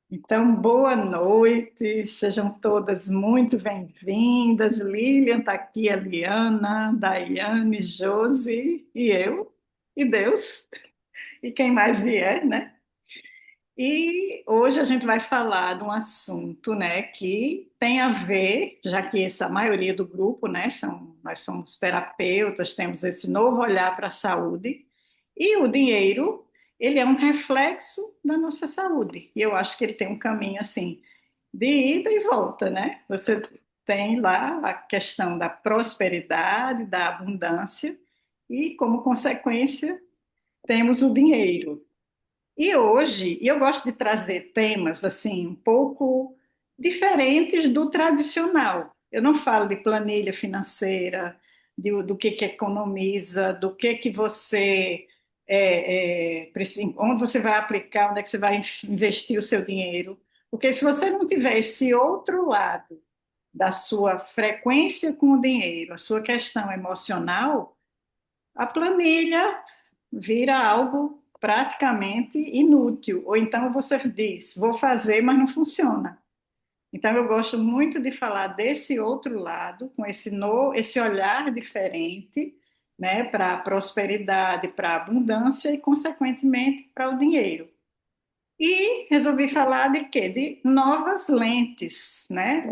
Então, boa noite, sejam todas muito bem-vindas. Lilian está aqui, a Liana, Daiane, Josi e eu, e Deus, e quem mais vier, né? E hoje a gente vai falar de um assunto, né, que tem a ver, já que essa maioria do grupo, né, nós somos terapeutas, temos esse novo olhar para a saúde, e o dinheiro, ele é um reflexo da nossa saúde. E eu acho que ele tem um caminho assim de ida e volta, né? Você tem lá a questão da prosperidade, da abundância, e como consequência, temos o dinheiro. E hoje, eu gosto de trazer temas assim um pouco diferentes do tradicional. Eu não falo de planilha financeira, do que economiza, do que você onde você vai aplicar, onde é que você vai investir o seu dinheiro. Porque se você não tiver esse outro lado da sua frequência com o dinheiro, a sua questão emocional, a planilha vira algo praticamente inútil. Ou então você diz, vou fazer, mas não funciona. Então eu gosto muito de falar desse outro lado, com esse olhar diferente, né, para a prosperidade, para a abundância e, consequentemente, para o dinheiro. E resolvi falar de quê? De novas lentes, né?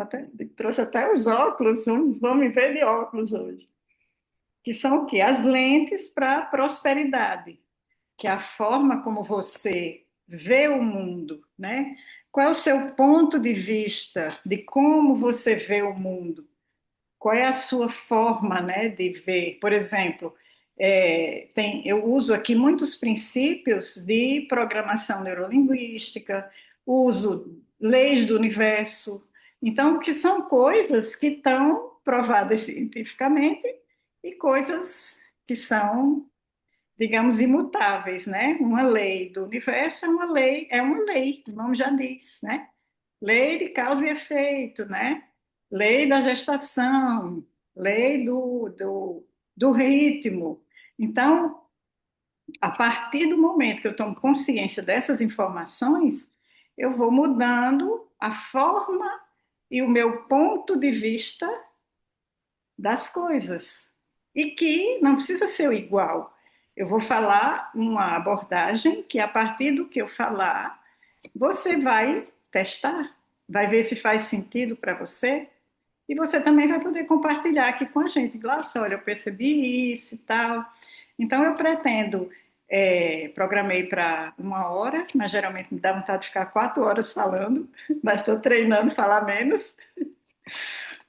Trouxe até os óculos, vamos me ver de óculos hoje. Que são o quê? As lentes para a prosperidade, que é a forma como você vê o mundo, né? Qual é o seu ponto de vista de como você vê o mundo? Qual é a sua forma, né, de ver? Por exemplo, eu uso aqui muitos princípios de programação neurolinguística, uso leis do universo, então, que são coisas que estão provadas cientificamente e coisas que são, digamos, imutáveis, né? Uma lei do universo é uma lei, o nome já diz, né? Lei de causa e efeito, né? Lei da gestação, lei do ritmo. Então, a partir do momento que eu tomo consciência dessas informações, eu vou mudando a forma e o meu ponto de vista das coisas. E que não precisa ser o igual. Eu vou falar uma abordagem que, a partir do que eu falar, você vai testar, vai ver se faz sentido para você. E você também vai poder compartilhar aqui com a gente. Glaucia, olha, eu percebi isso e tal. Então, eu pretendo, programei para 1 hora, mas geralmente me dá vontade de ficar 4 horas falando, mas estou treinando falar menos,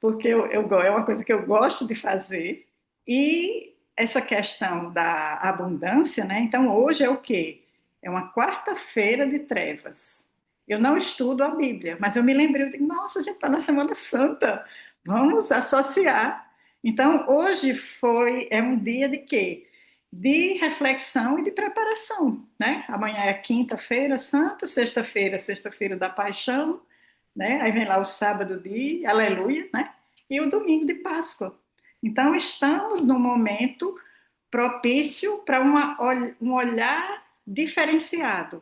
porque é uma coisa que eu gosto de fazer. E essa questão da abundância, né? Então, hoje é o quê? É uma quarta-feira de trevas. Eu não estudo a Bíblia, mas eu me lembrei, eu digo, nossa, a gente está na Semana Santa, vamos associar. Então, hoje é um dia de quê? De reflexão e de preparação, né? Amanhã é quinta-feira santa, sexta-feira da paixão, né? Aí vem lá o sábado de aleluia, né? E o domingo de Páscoa. Então, estamos num momento propício para um olhar diferenciado,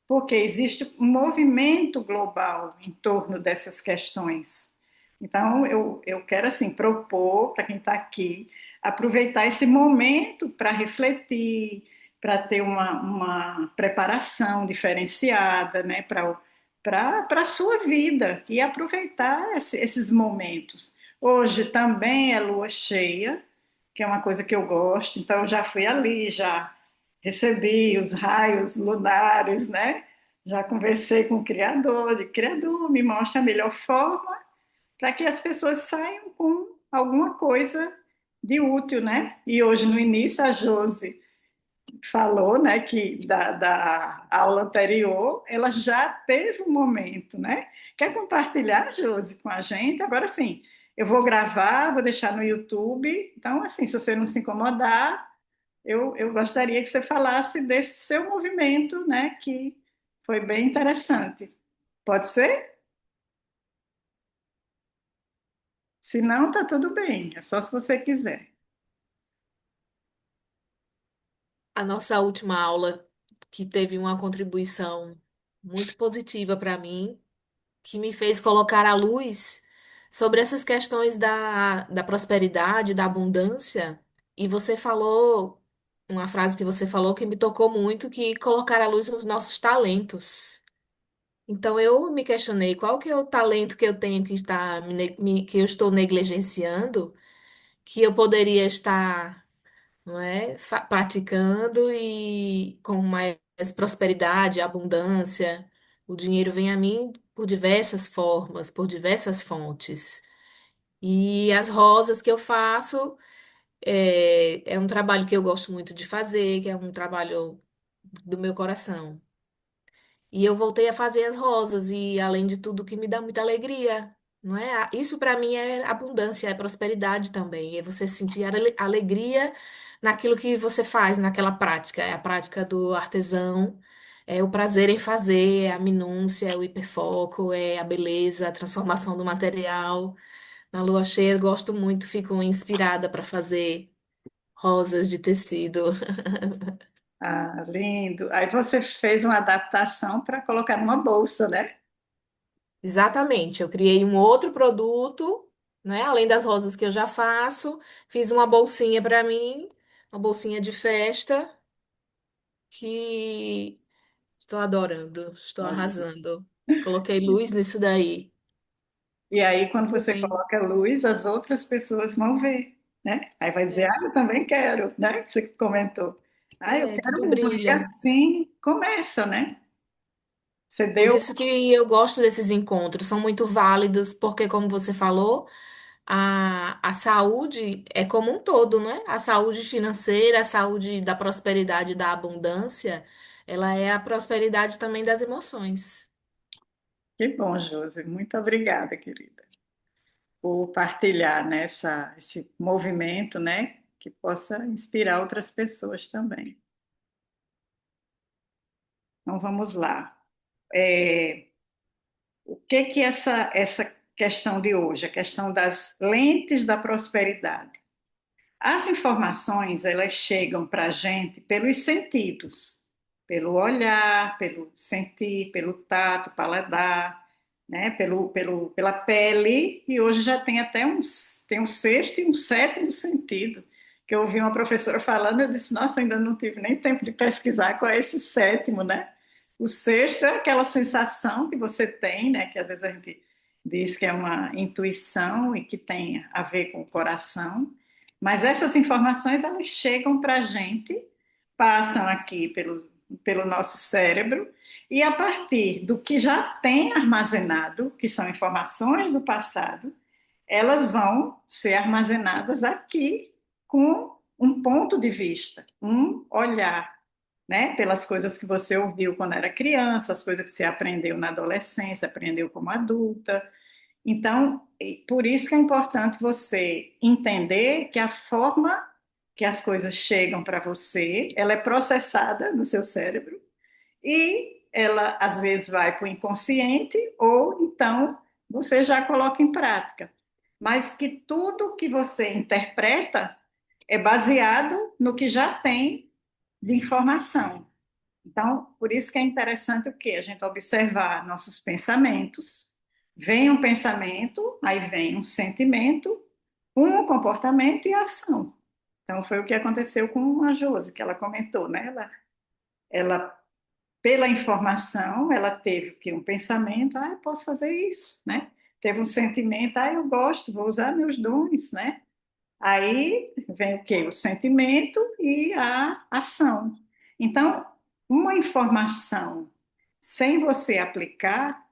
porque existe um movimento global em torno dessas questões. Então, eu quero, assim, propor para quem está aqui, aproveitar esse momento para refletir, para ter uma preparação diferenciada, né, para a sua vida e aproveitar esses momentos. Hoje também é lua cheia, que é uma coisa que eu gosto, então eu já fui ali, já recebi os raios lunares, né? Já conversei com o Criador me mostra a melhor forma para que as pessoas saiam com alguma coisa de útil, né? E hoje, no início, a Josi falou, né, que da aula anterior, ela já teve um momento, né? Quer compartilhar, Josi, com a gente? Agora sim, eu vou gravar, vou deixar no YouTube. Então, assim, se você não se incomodar, eu gostaria que você falasse desse seu movimento, né, que foi bem interessante. Pode ser? Se não, tá tudo bem. É só se você quiser. A nossa última aula, que teve uma contribuição muito positiva para mim, que me fez colocar a luz sobre essas questões da prosperidade, da abundância. E você falou, uma frase que você falou que me tocou muito, que colocar a luz nos nossos talentos. Então eu me questionei qual que é o talento que eu tenho que está que eu estou negligenciando, que eu poderia estar, não é, praticando e com mais prosperidade, abundância. O dinheiro vem a mim por diversas formas, por diversas fontes. E as rosas que eu faço é um trabalho que eu gosto muito de fazer, que é um trabalho do meu coração. E eu voltei a fazer as rosas e, além de tudo, que me dá muita alegria, não é? Isso para mim é abundância, é prosperidade também. É você sentir alegria naquilo que você faz, naquela prática. É a prática do artesão, é o prazer em fazer, é a minúcia, é o hiperfoco, é a beleza, a transformação do material. Na lua cheia, eu gosto muito, fico inspirada para fazer rosas de tecido. Ah, lindo. Aí você fez uma adaptação para colocar numa bolsa, né? Exatamente, eu criei um outro produto, né? Além das rosas que eu já faço, fiz uma bolsinha para mim, uma bolsinha de festa que estou adorando, estou Olha. arrasando. Coloquei luz nisso daí. E aí, quando Tudo você bem. coloca luz, as outras pessoas vão ver, né? Aí vai dizer, É, ah, eu também quero, né? Que você comentou. Ah, eu quero tudo um, porque brilha. assim começa, né? Você Por deu. isso que eu gosto desses encontros, são muito válidos, porque, como você falou, a saúde é como um todo, né? A saúde financeira, a saúde da prosperidade, e da abundância, ela é a prosperidade também das emoções. Que bom, Josi. Muito obrigada, querida, por partilhar esse movimento, né? Que possa inspirar outras pessoas também. Então, vamos lá. É, o que que essa questão de hoje, a questão das lentes da prosperidade? As informações, elas chegam para a gente pelos sentidos, pelo olhar, pelo sentir, pelo tato, paladar, né? Pela pele, e hoje já tem até tem um sexto e um sétimo sentido, que eu ouvi uma professora falando, eu disse, nossa, ainda não tive nem tempo de pesquisar qual é esse sétimo, né? O sexto é aquela sensação que você tem, né? Que às vezes a gente diz que é uma intuição e que tem a ver com o coração, mas essas informações elas chegam para a gente, passam aqui pelo nosso cérebro, e a partir do que já tem armazenado, que são informações do passado, elas vão ser armazenadas aqui com um ponto de vista, um olhar, né? Pelas coisas que você ouviu quando era criança, as coisas que você aprendeu na adolescência, aprendeu como adulta, então, por isso que é importante você entender que a forma que as coisas chegam para você, ela é processada no seu cérebro e ela às vezes vai para o inconsciente ou então você já coloca em prática. Mas que tudo que você interpreta é baseado no que já tem de informação. Então, por isso que é interessante o quê? A gente observar nossos pensamentos. Vem um pensamento, aí vem um sentimento, um comportamento e a ação. Então, foi o que aconteceu com a Josi, que ela comentou, né? Ela pela informação, ela teve que um pensamento, ah, eu posso fazer isso, né? Teve um sentimento, ah, eu gosto, vou usar meus dons, né? Aí vem o quê? O sentimento e a ação. Então, uma informação sem você aplicar,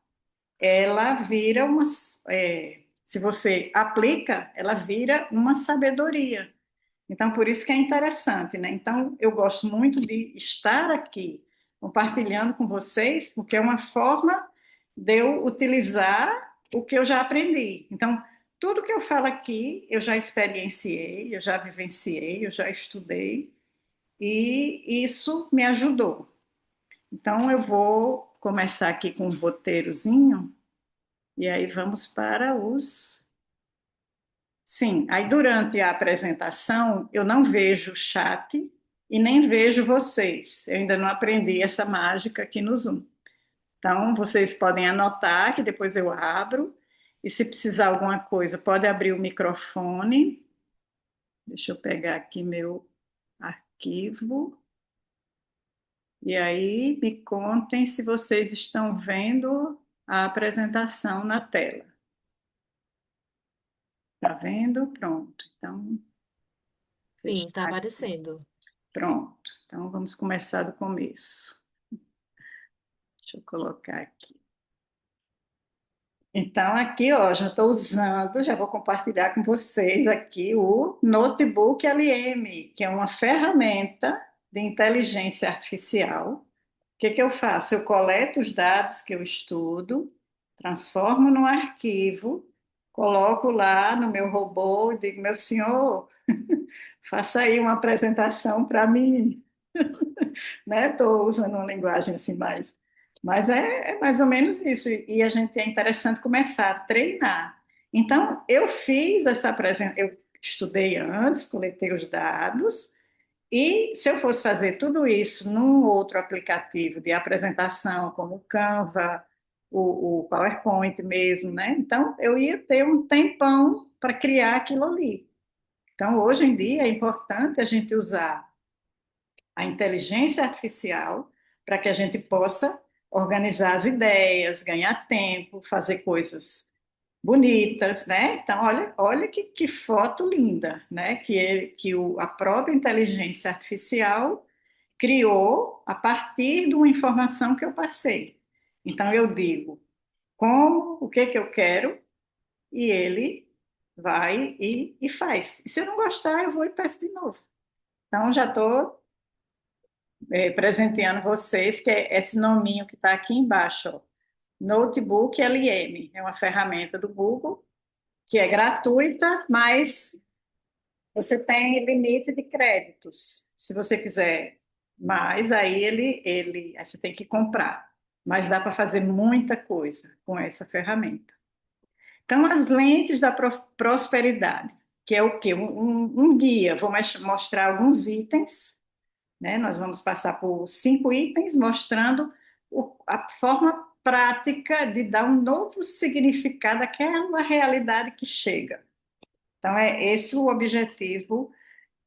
ela vira uma. Se você aplica, ela vira uma sabedoria. Então, por isso que é interessante, né? Então, eu gosto muito de estar aqui compartilhando com vocês, porque é uma forma de eu utilizar o que eu já aprendi. Então, tudo que eu falo aqui, eu já experienciei, eu já vivenciei, eu já estudei, e isso me ajudou. Então, eu vou começar aqui com um roteirozinho, e aí vamos para os. Sim, aí durante a apresentação eu não vejo o chat e nem vejo vocês. Eu ainda não aprendi essa mágica aqui no Zoom. Então, vocês podem anotar, que depois eu abro. E se precisar alguma coisa, pode abrir o microfone. Deixa eu pegar aqui meu arquivo. E aí, me contem se vocês estão vendo a apresentação na tela. Tá vendo? Pronto. Então, Sim, está fechar aqui. aparecendo. Pronto. Então, vamos começar do começo. Deixa eu colocar aqui. Então, aqui, ó, já estou usando, já vou compartilhar com vocês aqui o Notebook LM, que é uma ferramenta de inteligência artificial. O que que eu faço? Eu coleto os dados que eu estudo, transformo num arquivo, coloco lá no meu robô e digo, meu senhor, faça aí uma apresentação para mim, né? Estou usando uma linguagem assim mais. Mas é mais ou menos isso. E a gente é interessante começar a treinar. Então, eu fiz essa apresentação, eu estudei antes, coletei os dados, e se eu fosse fazer tudo isso num outro aplicativo de apresentação, como o Canva, o PowerPoint mesmo, né? Então, eu ia ter um tempão para criar aquilo ali. Então, hoje em dia, é importante a gente usar a inteligência artificial para que a gente possa organizar as ideias, ganhar tempo, fazer coisas bonitas, né? Então, olha que foto linda, né? A própria inteligência artificial criou a partir de uma informação que eu passei. Então, eu digo como, o que que eu quero, e ele vai e faz. E se eu não gostar, eu vou e peço de novo. Então, já estou presenteando vocês, que é esse nominho que está aqui embaixo, ó. Notebook LM, é uma ferramenta do Google, que é gratuita, mas você tem limite de créditos. Se você quiser mais, aí você tem que comprar. Mas dá para fazer muita coisa com essa ferramenta. Então, as lentes da prosperidade, que é o quê? Um guia. Vou mostrar alguns itens, né? Nós vamos passar por 5 itens mostrando a forma prática de dar um novo significado àquela realidade que chega. Então, é esse o objetivo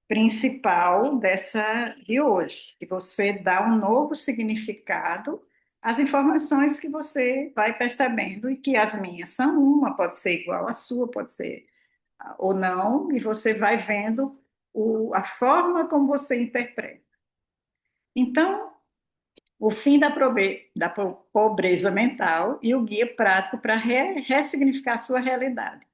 principal dessa de hoje, que você dá um novo significado às informações que você vai percebendo e que as minhas são uma, pode ser igual à sua, pode ser ou não, e você vai vendo a forma como você interpreta. Então, o fim da pobreza mental e o guia prático para ressignificar a sua realidade.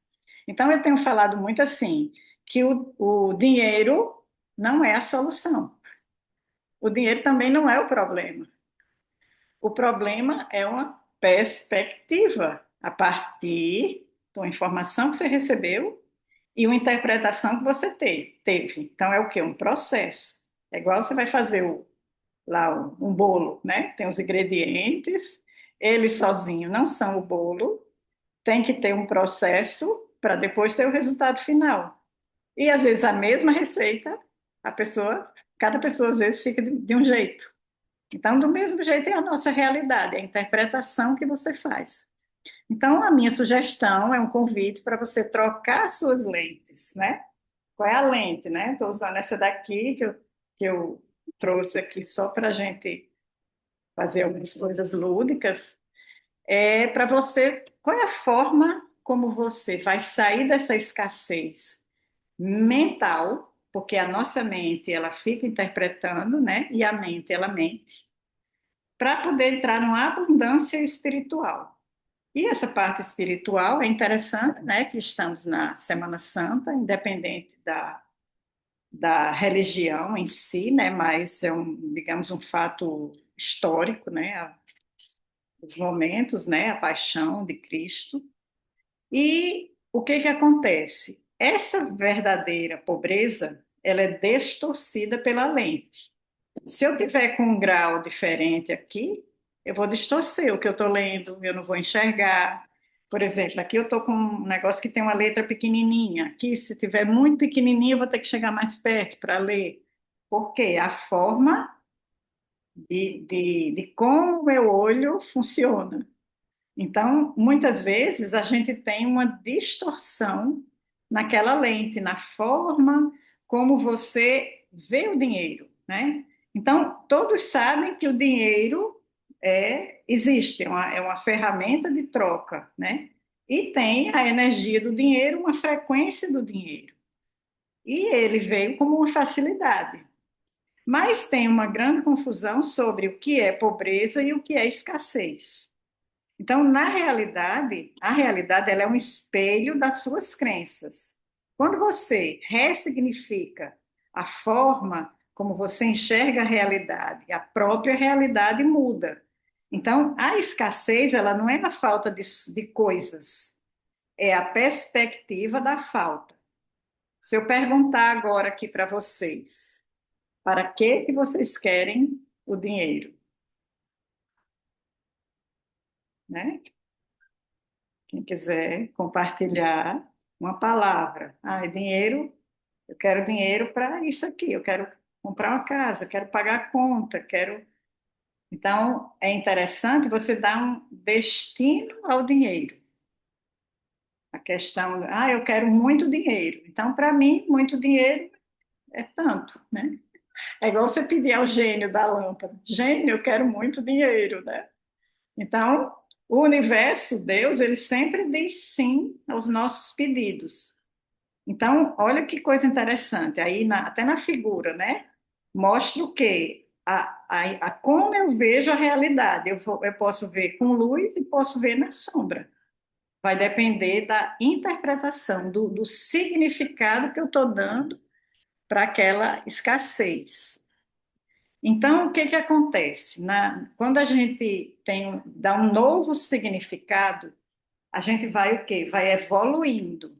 Então, eu tenho falado muito assim, que o dinheiro não é a solução. O dinheiro também não é o problema. O problema é uma perspectiva a partir de uma informação que você recebeu e uma interpretação que você teve. Então, é o quê? Um processo. É igual você vai fazer lá um bolo, né? Tem os ingredientes, eles sozinhos não são o bolo, tem que ter um processo para depois ter o resultado final. E às vezes a mesma receita, cada pessoa às vezes fica de um jeito. Então, do mesmo jeito é a nossa realidade, é a interpretação que você faz. Então, a minha sugestão é um convite para você trocar suas lentes, né? Qual é a lente, né? Estou usando essa daqui que eu trouxe aqui só para a gente fazer algumas coisas lúdicas. É para você, qual é a forma como você vai sair dessa escassez mental, porque a nossa mente ela fica interpretando, né? E a mente ela mente, para poder entrar numa abundância espiritual. E essa parte espiritual é interessante, né? Que estamos na Semana Santa, independente da religião em si, né? Mas é digamos, um fato histórico, né? Os momentos, né? A paixão de Cristo. E o que que acontece? Essa verdadeira pobreza, ela é distorcida pela lente. Se eu tiver com um grau diferente aqui, eu vou distorcer o que eu estou lendo, eu não vou enxergar. Por exemplo, aqui eu estou com um negócio que tem uma letra pequenininha. Aqui, se tiver muito pequenininho, eu vou ter que chegar mais perto para ler. Por quê? A forma de como o meu olho funciona. Então, muitas vezes a gente tem uma distorção naquela lente, na forma como você vê o dinheiro, né? Então, todos sabem que o dinheiro existe, é uma ferramenta de troca, né? E tem a energia do dinheiro, uma frequência do dinheiro. E ele veio como uma facilidade. Mas tem uma grande confusão sobre o que é pobreza e o que é escassez. Então, na realidade, a realidade ela é um espelho das suas crenças. Quando você ressignifica a forma como você enxerga a realidade, a própria realidade muda. Então, a escassez ela não é a falta de coisas, é a perspectiva da falta. Se eu perguntar agora aqui para vocês, para que vocês querem o dinheiro, né? Quem quiser compartilhar uma palavra. Ah, é dinheiro, eu quero dinheiro para isso aqui, eu quero comprar uma casa, quero pagar a conta, quero. Então, é interessante você dar um destino ao dinheiro. A questão, eu quero muito dinheiro. Então, para mim, muito dinheiro é tanto, né? É igual você pedir ao gênio da lâmpada. Gênio, eu quero muito dinheiro, né? Então, o universo, Deus, ele sempre diz sim aos nossos pedidos. Então, olha que coisa interessante. Aí, até na figura, né? Mostra o quê? Como eu vejo a realidade. Eu posso ver com luz e posso ver na sombra. Vai depender da interpretação, do significado que eu estou dando para aquela escassez. Então, o que que acontece? Quando a gente dá um novo significado, a gente vai o quê? Vai evoluindo.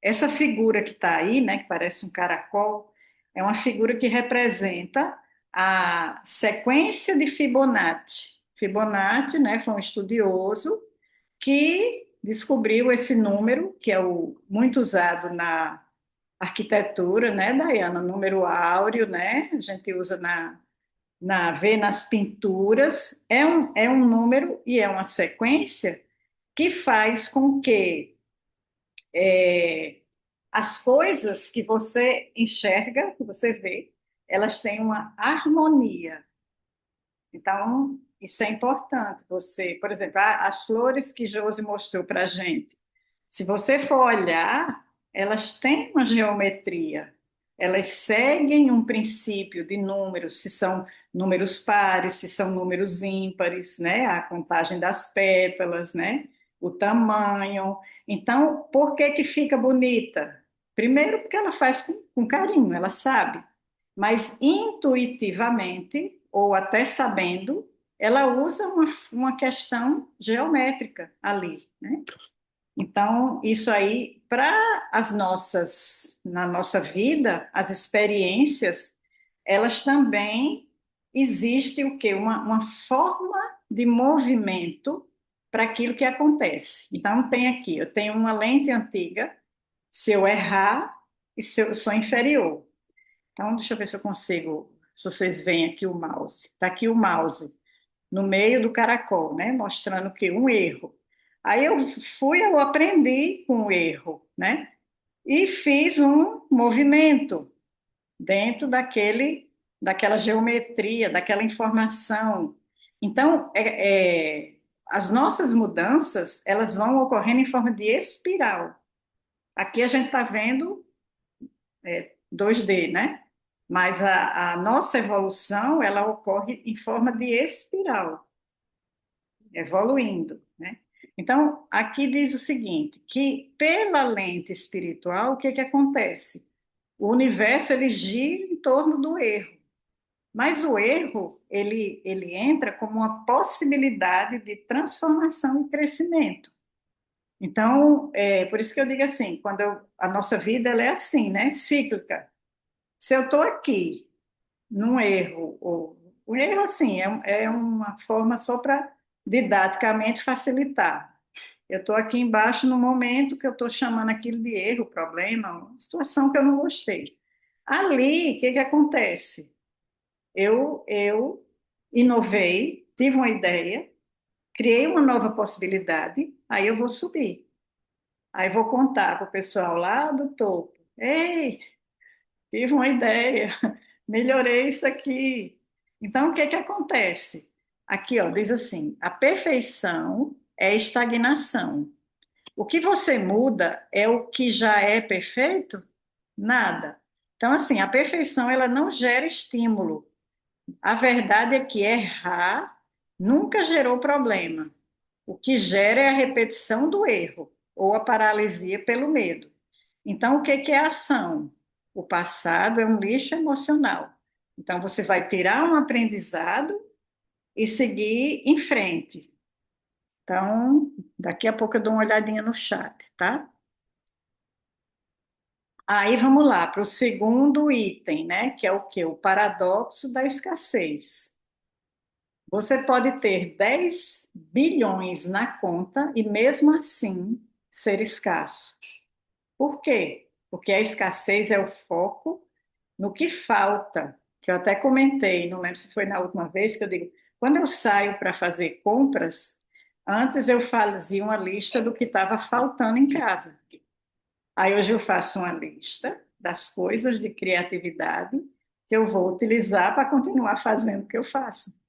Essa figura que está aí, né, que parece um caracol, é uma figura que representa a sequência de Fibonacci. Fibonacci, né, foi um estudioso que descobriu esse número, que é o muito usado na arquitetura, né, Dayana? Número áureo, né? A gente usa vê nas pinturas. É um número e é uma sequência que faz com que as coisas que você enxerga, que você vê, elas têm uma harmonia. Então, isso é importante. Você, por exemplo, as flores que Josi mostrou para a gente, se você for olhar, elas têm uma geometria. Elas seguem um princípio de números, se são números pares, se são números ímpares, né? A contagem das pétalas, né? O tamanho. Então, por que que fica bonita? Primeiro, porque ela faz com carinho, ela sabe. Mas intuitivamente, ou até sabendo, ela usa uma questão geométrica ali, né? Então, isso aí, para na nossa vida, as experiências, elas também existe o quê? Uma forma de movimento para aquilo que acontece. Então, tem aqui, eu tenho uma lente antiga, se eu errar, e se eu sou inferior. Então, deixa eu ver se eu consigo, se vocês veem aqui o mouse. Está aqui o mouse no meio do caracol, né? Mostrando que um erro. Aí eu aprendi com o erro, né? E fiz um movimento dentro daquela geometria, daquela informação. Então, as nossas mudanças, elas vão ocorrendo em forma de espiral. Aqui a gente está vendo 2D, né? Mas a nossa evolução, ela ocorre em forma de espiral, evoluindo, né? Então, aqui diz o seguinte, que pela lente espiritual, o que que acontece? O universo, ele gira em torno do erro, mas o erro, ele entra como uma possibilidade de transformação e crescimento. Então, por isso que eu digo assim, a nossa vida, ela é assim, né? Cíclica. Se eu estou aqui num erro, o erro, assim, é uma forma só para didaticamente facilitar. Eu estou aqui embaixo no momento que eu estou chamando aquilo de erro, problema, uma situação que eu não gostei. Ali, o que que acontece? Eu inovei, tive uma ideia, criei uma nova possibilidade, aí eu vou subir. Aí vou contar para o pessoal lá do topo. Ei, tive uma ideia, melhorei isso aqui. Então, o que que acontece? Aqui, ó, diz assim: a perfeição é estagnação. O que você muda é o que já é perfeito? Nada. Então, assim, a perfeição ela não gera estímulo. A verdade é que errar nunca gerou problema. O que gera é a repetição do erro ou a paralisia pelo medo. Então, o que que é ação? O passado é um lixo emocional. Então, você vai tirar um aprendizado e seguir em frente. Então, daqui a pouco eu dou uma olhadinha no chat, tá? Aí vamos lá para o segundo item, né? Que é o quê? O paradoxo da escassez. Você pode ter 10 bilhões na conta e mesmo assim ser escasso. Por quê? Porque a escassez é o foco no que falta, que eu até comentei, não lembro se foi na última vez que eu digo, quando eu saio para fazer compras, antes eu fazia uma lista do que estava faltando em casa. Aí hoje eu faço uma lista das coisas de criatividade que eu vou utilizar para continuar fazendo o que eu faço.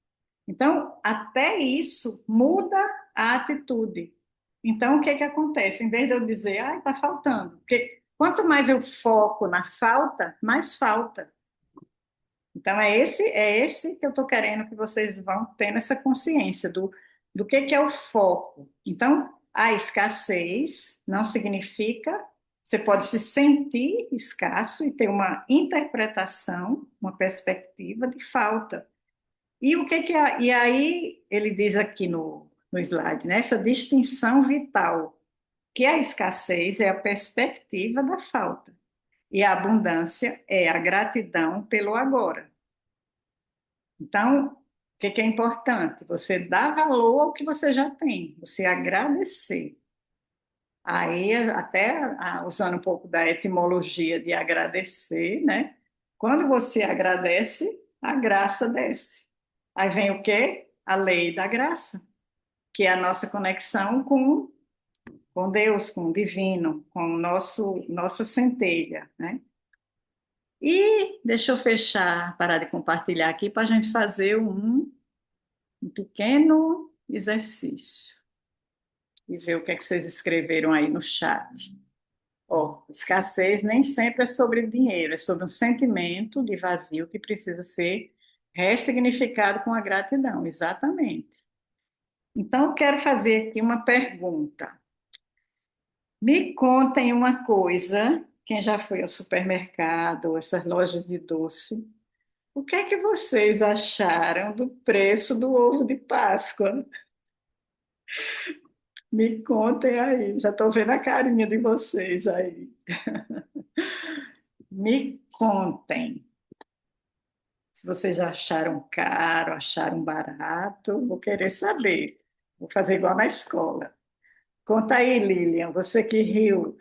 Então, até isso muda a atitude. Então, o que que acontece? Em vez de eu dizer, ah, está faltando, porque quanto mais eu foco na falta, mais falta. Então, é esse que eu estou querendo que vocês vão ter nessa consciência do que é o foco. Então, a escassez não significa, você pode se sentir escasso e ter uma interpretação, uma perspectiva de falta. E o que que é, e aí ele diz aqui no slide, né, essa distinção vital, que a escassez é a perspectiva da falta e a abundância é a gratidão pelo agora. Então, o que que é importante? Você dá valor ao que você já tem, você agradecer. Aí, até usando um pouco da etimologia de agradecer, né? Quando você agradece, a graça desce. Aí vem o quê? A lei da graça, que é a nossa conexão com Deus, com o divino, com o nossa centelha, né? E deixa eu fechar, parar de compartilhar aqui para a gente fazer um pequeno exercício e ver o que é que vocês escreveram aí no chat. Ó, escassez nem sempre é sobre dinheiro, é sobre um sentimento de vazio que precisa ser ressignificado com a gratidão, exatamente. Então, eu quero fazer aqui uma pergunta. Me contem uma coisa, quem já foi ao supermercado, essas lojas de doce, o que é que vocês acharam do preço do ovo de Páscoa? Me contem aí, já estou vendo a carinha de vocês aí. Me contem. Se vocês já acharam caro, acharam barato, vou querer saber. Vou fazer igual na escola. Conta aí, Lilian, você que riu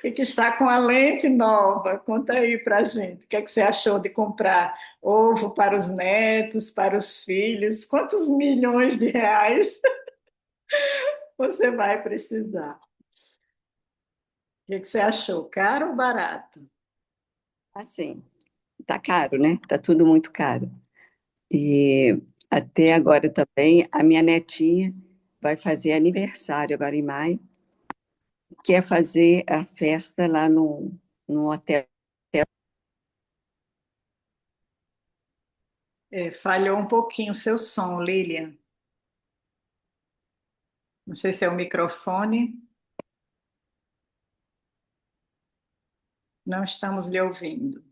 e que está com a lente nova. Conta aí para a gente. O que é que você achou de comprar ovo para os netos, para os filhos? Quantos milhões de reais você vai precisar? O que é que você achou? Caro ou barato? Assim, tá caro, né? Tá tudo muito caro. E até agora também, a minha netinha vai fazer aniversário agora em maio, quer fazer a festa lá no hotel. É, falhou um pouquinho o seu som, Lilian. Não sei se é o microfone. Não estamos lhe ouvindo.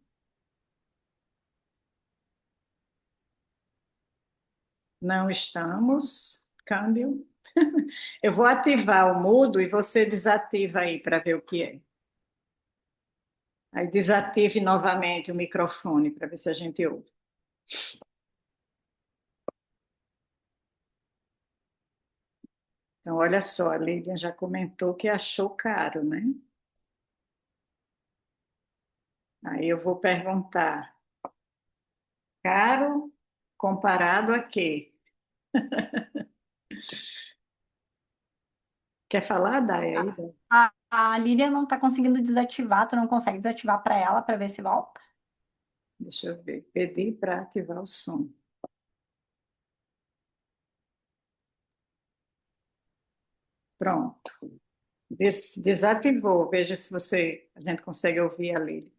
Não estamos. Câmbio. Eu vou ativar o mudo e você desativa aí para ver o que é. Aí desative novamente o microfone para ver se a gente ouve. Então, olha só, a Lilian já comentou que achou caro, né? Aí eu vou perguntar, caro Comparado a quê? Quer falar, Day, aí? A Lilian não tá conseguindo desativar, tu não consegue desativar para ela para ver se volta? Deixa eu ver. Pedir para ativar o som. Pronto. Desativou. Veja se a gente consegue ouvir a Lili.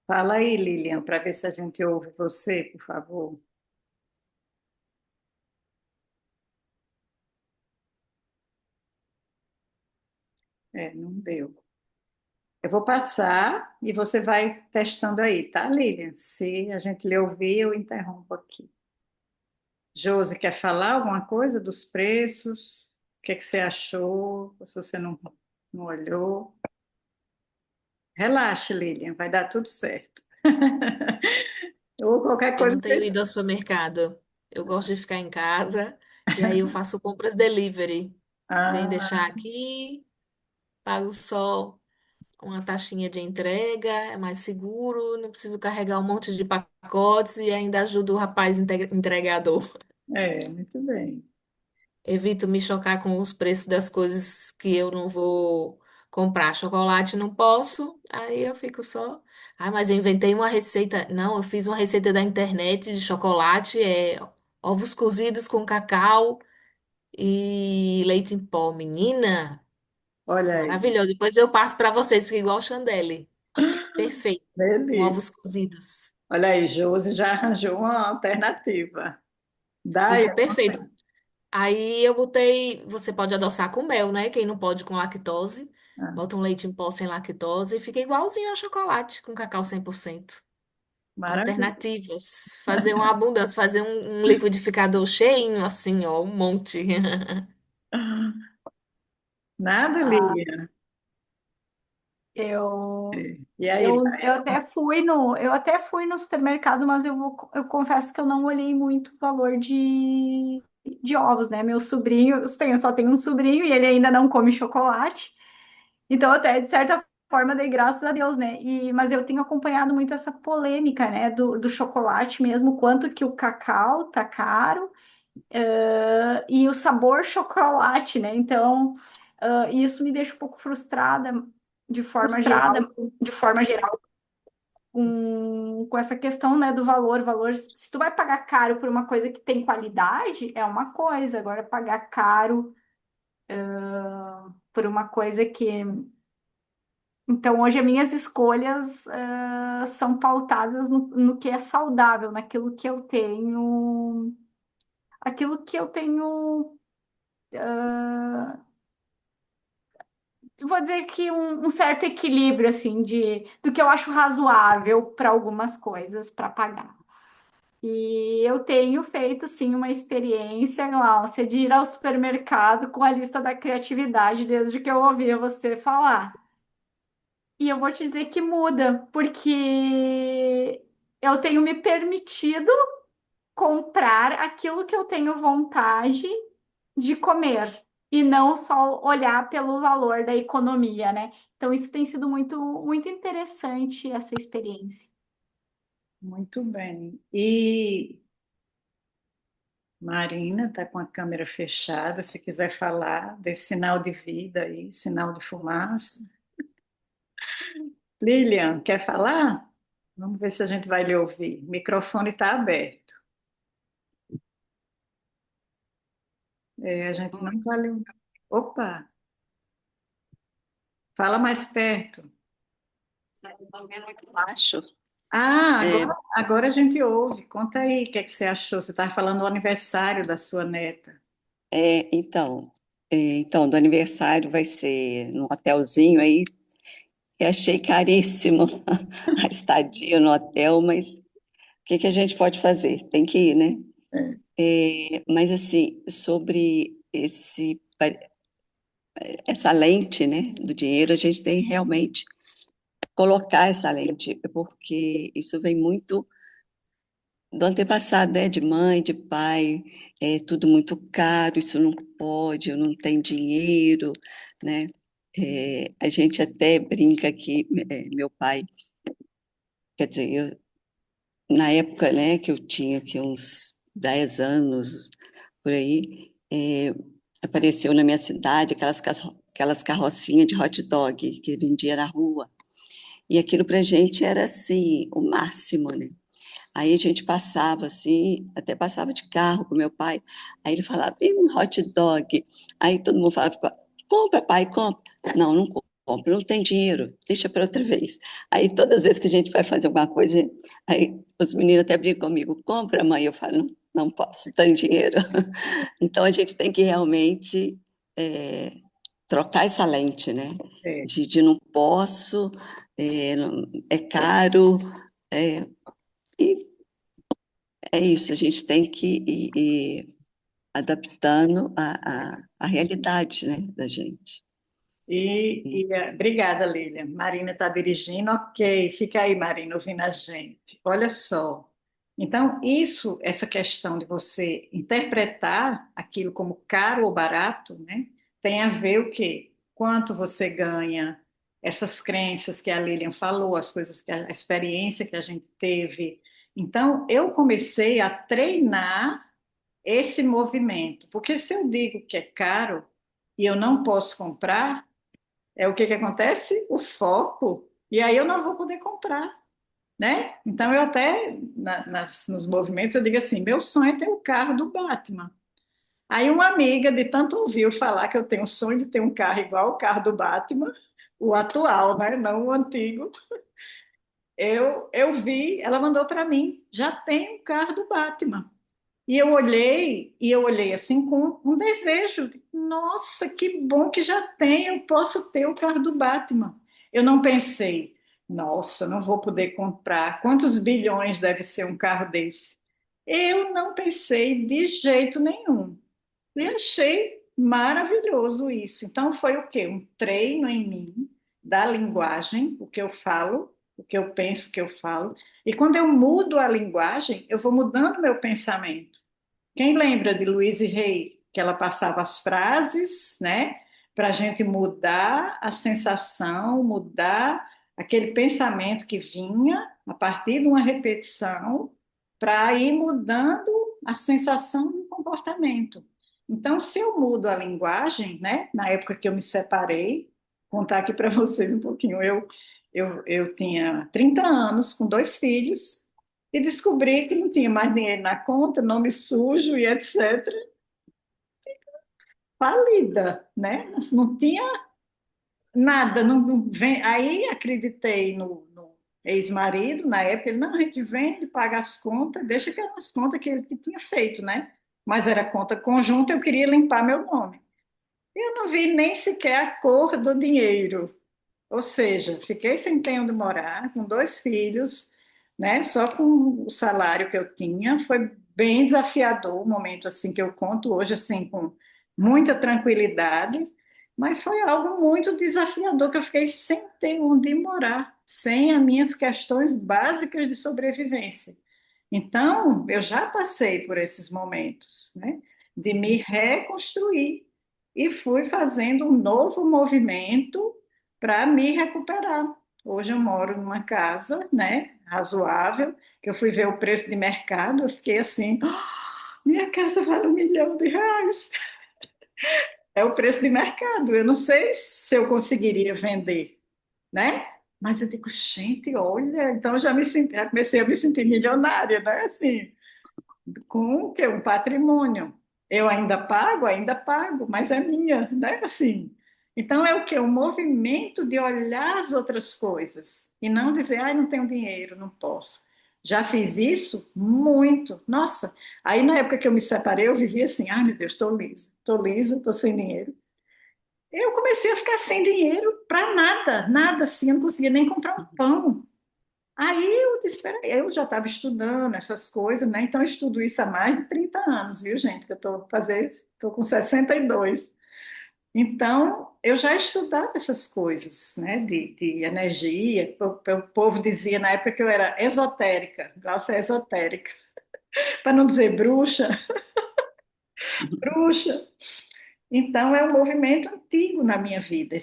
Fala aí, Lilian, para ver se a gente ouve você, por favor. É, não deu. Eu vou passar e você vai testando aí, tá, Lilian? Se a gente lhe ouvir, eu interrompo aqui. Josi, quer falar alguma coisa dos preços? O que é que você achou? Se você não olhou. Relaxe, Lilian, vai dar tudo certo. Ou qualquer Eu coisa. não tenho ido ao supermercado. Eu gosto de ficar em casa e aí eu faço compras delivery. Vem Ah, deixar aqui, pago só uma taxinha de entrega, é mais seguro, não preciso carregar um monte de pacotes e ainda ajudo o rapaz entregador. muito bem. Evito me chocar com os preços das coisas que eu não vou comprar. Chocolate não posso, aí eu fico só. Ah, mas eu inventei uma receita. Não, eu fiz uma receita da internet de chocolate, ovos cozidos com cacau e leite em pó. Menina, Olha aí, maravilhoso. Depois eu passo para vocês, fica igual Chandelle. Perfeito, com beleza. ovos cozidos. Olha aí, Josi já arranjou uma alternativa. Daí, Fica perfeito. Aí eu botei, você pode adoçar com mel, né? Quem não pode com lactose, ah, bota um leite em pó sem lactose e fica igualzinho ao chocolate com cacau 100%. maravilha. Alternativas. Fazer uma abundância, fazer um liquidificador cheinho assim, ó, um monte. Nada, Ah, Lilian. eu, E aí, eu até fui no supermercado, mas eu confesso que eu não olhei muito o valor de ovos, né? Meu sobrinho, eu só tenho um sobrinho e ele ainda não come chocolate. Então, até de certa forma, dei graças a Deus, né? Mas eu tenho acompanhado muito essa polêmica, né? Do chocolate mesmo, quanto que o cacau tá caro, e o sabor chocolate, né? Então, isso me deixa um pouco frustrada de forma geral, Frustrada. de forma geral, com essa questão, né, do valor. Se tu vai pagar caro por uma coisa que tem qualidade, é uma coisa. Agora, pagar caro por uma coisa que Então, hoje, as minhas escolhas são pautadas no que é saudável, naquilo que eu tenho, aquilo que eu tenho, vou dizer que um certo equilíbrio, assim, do que eu acho razoável para algumas coisas para pagar. E eu tenho feito, sim, uma experiência, Glaucia, de ir ao supermercado com a lista da criatividade desde que eu ouvi você falar. E eu vou te dizer que muda, porque eu tenho me permitido comprar aquilo que eu tenho vontade de comer e não só olhar pelo valor da economia, né? Então isso tem sido muito muito interessante essa experiência. muito bem. E Marina está com a câmera fechada, se quiser falar desse sinal de vida aí, sinal de fumaça. Lilian, quer falar? Vamos ver se a gente vai lhe ouvir. O microfone está aberto. A gente não está lhe ouvindo. Opa, fala mais perto. Estou vendo aqui embaixo. Ah, É, agora a gente ouve. Conta aí o que é que você achou. Você estava falando do aniversário da sua neta. então, do aniversário vai ser num hotelzinho aí. Eu achei caríssimo a estadia no hotel, mas o que que a gente pode fazer? Tem que ir, né? É, Mas assim, sobre essa lente, né, do dinheiro, a gente tem realmente colocar essa lente, porque isso vem muito do antepassado, né? De mãe, de pai, é tudo muito caro, isso não pode, eu não tenho dinheiro, né? A gente até brinca que meu pai, quer dizer, na época, né, que eu tinha aqui uns 10 anos, por aí, apareceu na minha cidade aquelas carrocinhas de hot dog que vendia na rua. E aquilo pra gente era assim, o máximo, né? Aí a gente passava assim, até passava de carro com meu pai. Aí ele falava, tem um hot dog. Aí todo mundo falava, compra, pai, compra. Não, não compro, não tem dinheiro, deixa para outra vez. Aí todas as vezes que a gente vai fazer alguma coisa, aí os meninos até brincam comigo, compra, mãe. Eu falo, não, não posso, tem dinheiro. Então a gente tem que realmente é, trocar essa lente, né? É. De não posso, é caro, e é isso, a gente tem que ir adaptando a realidade, né, da gente. Obrigada, Lília. Marina está dirigindo, ok. Fica aí, Marina, ouvindo a gente. Olha só. Então, essa questão de você interpretar aquilo como caro ou barato, né, tem a ver o quê? Quanto você ganha, essas crenças que a Lilian falou, as coisas a experiência que a gente teve. Então, eu comecei a treinar esse movimento, porque se eu digo que é caro e eu não posso comprar, o que que acontece? O foco, e aí eu não vou poder comprar, né? Então eu até nos movimentos eu digo assim, meu sonho é ter o carro do Batman. Aí uma amiga de tanto ouvir eu falar que eu tenho o sonho de ter um carro igual o carro do Batman, o atual, né? Não o antigo. Eu vi, ela mandou para mim, já tem um carro do Batman. E eu olhei assim com um desejo. Nossa, que bom que já tem, eu posso ter o carro do Batman. Eu não pensei, nossa, não vou poder comprar. Quantos bilhões deve ser um carro desse? Eu não pensei de jeito nenhum. E achei maravilhoso isso. Então foi o quê? Um treino em mim da linguagem, o que eu falo, o que eu penso, o que eu falo. E quando eu mudo a linguagem, eu vou mudando meu pensamento. Quem lembra de Louise Hay, que ela passava as frases, né, para a gente mudar a sensação, mudar aquele pensamento que vinha a partir de uma repetição, para ir mudando a sensação do comportamento. Então, se eu mudo a linguagem, né, na época que eu me separei, contar aqui para vocês um pouquinho, eu tinha 30 anos, com dois filhos, e descobri que não tinha mais dinheiro na conta, nome sujo e etc. Falida, né? Não tinha nada. Aí acreditei no ex-marido, na época, ele, não, a gente vende, paga as contas, deixa que eram as contas que ele que tinha feito, né? Mas era conta conjunta, eu queria limpar meu nome. Eu não vi nem sequer a cor do dinheiro. Ou seja, fiquei sem ter onde morar, com dois filhos, né? Só com o salário que eu tinha, foi bem desafiador o momento assim que eu conto hoje assim com muita tranquilidade, mas foi algo muito desafiador que eu fiquei sem ter onde morar, sem as minhas questões básicas de sobrevivência. Então, eu já passei por esses momentos, né? De me reconstruir e fui fazendo um novo movimento para me recuperar. Hoje eu moro numa casa, né, razoável, que eu fui ver o preço de mercado, eu fiquei assim, "Ah, minha casa vale R$ 1 milhão. É o preço de mercado. Eu não sei se eu conseguiria vender, né? Mas eu digo, gente, olha, então eu já comecei a me sentir milionária, né? Assim, com o quê? Um patrimônio. Eu ainda pago, mas é minha, né? Assim. Então é o quê? O movimento de olhar as outras coisas e não dizer, ai, não tenho dinheiro, não posso. Já fiz isso muito. Nossa, aí na época que eu me separei, eu vivia assim, ai meu Deus, estou lisa, estou sem dinheiro. Eu comecei a ficar sem dinheiro para nada, nada assim, eu não conseguia nem comprar um pão. Aí eu disse, espera aí, eu já estava estudando essas coisas, né? Então eu estudo isso há mais de 30 anos, viu, gente? Que eu estou com 62. Então, eu já estudava essas coisas, né? De energia. O povo dizia na época que eu era esotérica. Glaucia é esotérica. para não dizer bruxa, bruxa. Então, é um movimento antigo na minha vida.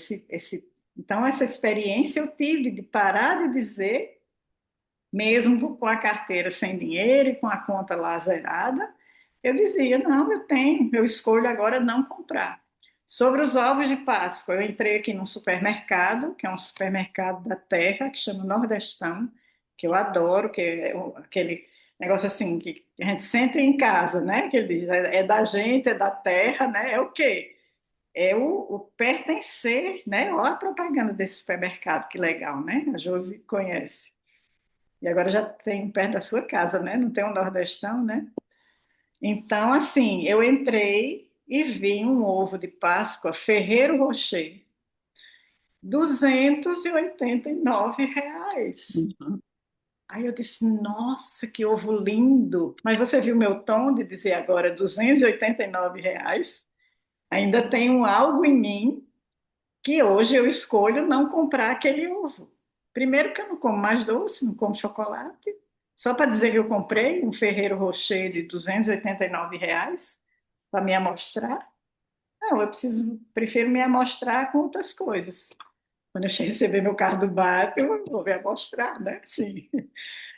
Então, essa experiência eu tive de parar de dizer, mesmo com a carteira sem dinheiro e com a conta lá zerada, eu dizia: não, eu tenho, eu escolho agora não comprar. Sobre os ovos de Páscoa, eu entrei aqui num supermercado, que é um supermercado da terra, que chama Nordestão, que eu adoro, que é aquele negócio assim, que a gente sente em casa, né? Que ele diz, é da gente, é da terra, né? É o quê? É o pertencer, né? Olha a propaganda desse supermercado, que legal, né? A Josi conhece. E agora já tem perto da sua casa, né? Não tem um Nordestão, né? Então, assim, eu entrei e vi um ovo de Páscoa Ferreiro Rocher, R$ 289. Uhum. Aí eu disse, nossa, que ovo lindo! Mas você viu meu tom de dizer agora R$ 289? Ainda tem um algo em mim que hoje eu escolho não comprar aquele ovo. Primeiro que eu não como mais doce, não como chocolate. Só para dizer que eu comprei um Ferreiro Rocher de R$ 289 para me amostrar. Não, prefiro me amostrar com outras coisas. Quando eu receber meu carro do BAT, eu vou me amostrar, né? Sim.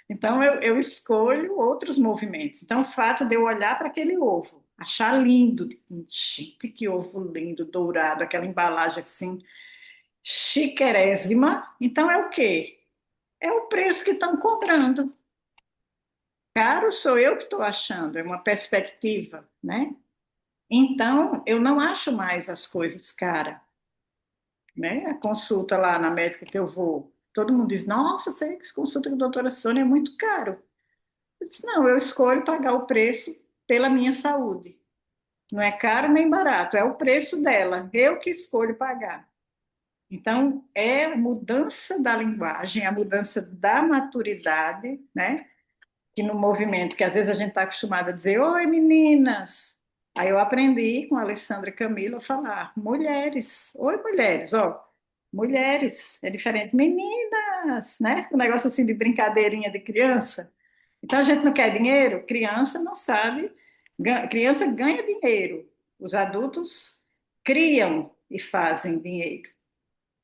Então, eu escolho outros movimentos. Então, o fato de eu olhar para aquele ovo, achar lindo, gente, que ovo lindo, dourado, aquela embalagem assim, chiquérrima. Então, é o quê? É o preço que estão cobrando. Caro sou eu que estou achando, é uma perspectiva, né? Então, eu não acho mais as coisas caras, né? A consulta lá na médica que eu vou, todo mundo diz, nossa, sei que consulta com a doutora Sônia é muito caro. Eu disse, não, eu escolho pagar o preço pela minha saúde. Não é caro nem barato, é o preço dela, eu que escolho pagar. Então, é a mudança da linguagem, a mudança da maturidade, né? Que no movimento, que às vezes a gente está acostumado a dizer, oi meninas. Aí eu aprendi com a Alessandra Camilo a falar, mulheres, oi mulheres, ó, mulheres, é diferente, meninas, né? Um negócio assim de brincadeirinha de criança. Então a gente não quer dinheiro, criança não sabe, criança ganha dinheiro, os adultos criam e fazem dinheiro.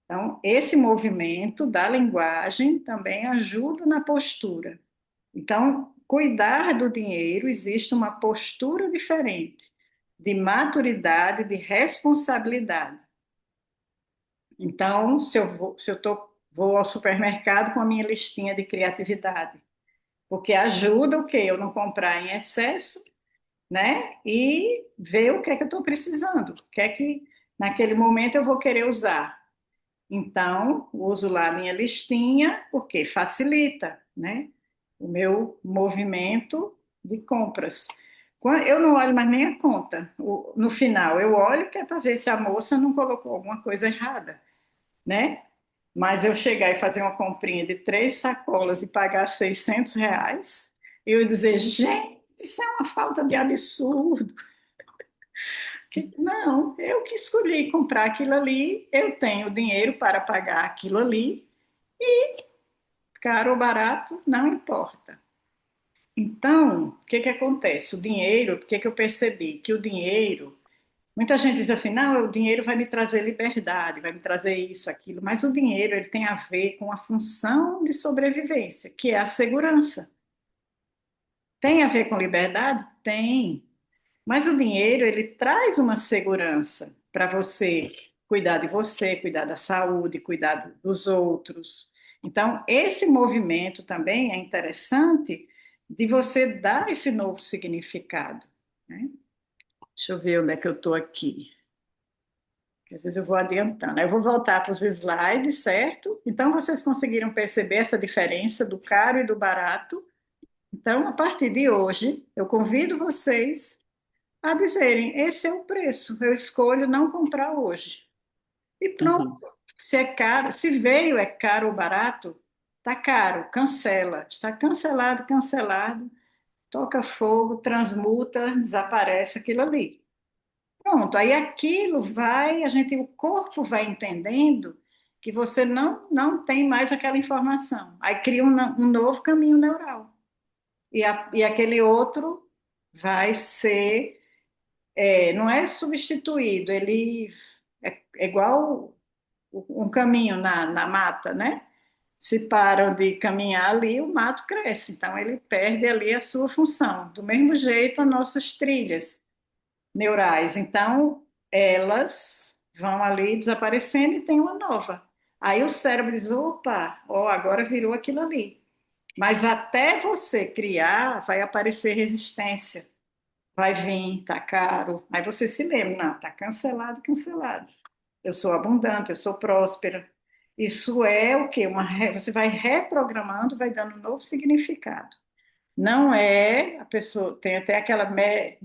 Então, esse movimento da linguagem também ajuda na postura. Então, cuidar do dinheiro existe uma postura diferente, de maturidade, de responsabilidade. Então, vou ao supermercado com a minha listinha de criatividade, porque ajuda o quê? Eu não comprar em excesso, né? E ver o que é que eu estou precisando, o que é que naquele momento eu vou querer usar. Então, uso lá a minha listinha, porque facilita, né? O meu movimento de compras. Eu não olho mais nem a conta. No final, eu olho que é para ver se a moça não colocou alguma coisa errada, né? Mas eu chegar e fazer uma comprinha de 3 sacolas e pagar R$ 600, eu dizer, gente, isso é uma falta de absurdo. Não, eu que escolhi comprar aquilo ali, eu tenho dinheiro para pagar aquilo ali, caro ou barato, não importa. Então, o que que acontece? O dinheiro, o que que eu percebi? Que o dinheiro, muita gente diz assim, não, o dinheiro vai me trazer liberdade, vai me trazer isso, aquilo, mas o dinheiro ele tem a ver com a função de sobrevivência, que é a segurança. Tem a ver com liberdade? Tem. Mas o dinheiro, ele traz uma segurança para você, cuidar da saúde, cuidar dos outros. Então, esse movimento também é interessante de você dar esse novo significado, né? Deixa eu ver onde é que eu estou aqui. Às vezes eu vou adiantando. Eu vou voltar para os slides, certo? Então, vocês conseguiram perceber essa diferença do caro e do barato? Então, a partir de hoje, eu convido vocês a dizerem: esse é o preço, eu escolho não comprar hoje. E pronto. Uhum. Se é caro, se veio é caro ou barato, está caro, cancela. Está cancelado, cancelado, toca fogo, transmuta, desaparece aquilo ali. Pronto, aí aquilo vai, o corpo vai entendendo que você não tem mais aquela informação. Aí cria um novo caminho neural. e aquele outro vai ser, não é substituído, ele é igual um caminho na mata, né? Se param de caminhar ali, o mato cresce, então ele perde ali a sua função. Do mesmo jeito, as nossas trilhas neurais. Então, elas vão ali desaparecendo e tem uma nova. Aí o cérebro diz: opa, ó, agora virou aquilo ali. Mas até você criar, vai aparecer resistência. Vai vir, tá caro. Aí você se lembra: não, tá cancelado, cancelado. Eu sou abundante, eu sou próspera. Isso é o quê? Você vai reprogramando, vai dando um novo significado. Não é a pessoa, tem até aquela, né?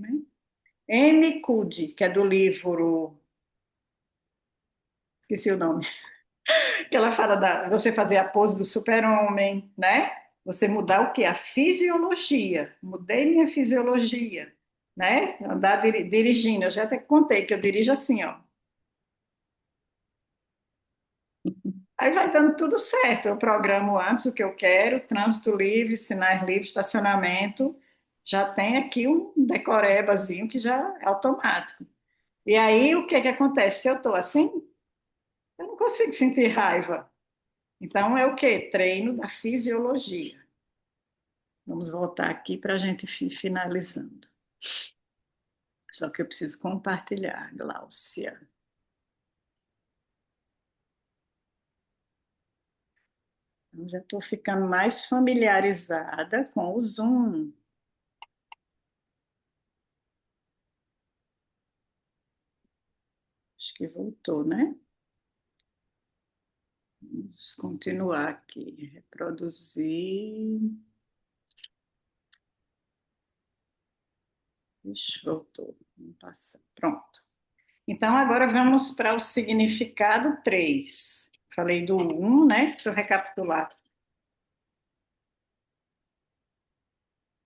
Amy Cuddy, que é do livro, esqueci o nome, que ela fala da você fazer a pose do super-homem, né? Você mudar o quê? A fisiologia. Mudei minha fisiologia, né? Andar dirigindo. Eu já até contei que eu dirijo assim, ó. Aí vai dando tudo certo. Eu programo antes o que eu quero, trânsito livre, sinais livres, estacionamento. Já tem aqui um decorebazinho que já é automático. E aí, o que que acontece? Se eu estou assim, eu não consigo sentir raiva. Então, é o quê? Treino da fisiologia. Vamos voltar aqui para a gente finalizando. Só que eu preciso compartilhar, Gláucia. Eu já estou ficando mais familiarizada com o Zoom. Acho que voltou, né? Vamos continuar aqui. Reproduzir. Ixi, voltou. Vamos passar. Pronto. Então, agora vamos para o significado 3. Falei do 1, né? Deixa eu recapitular.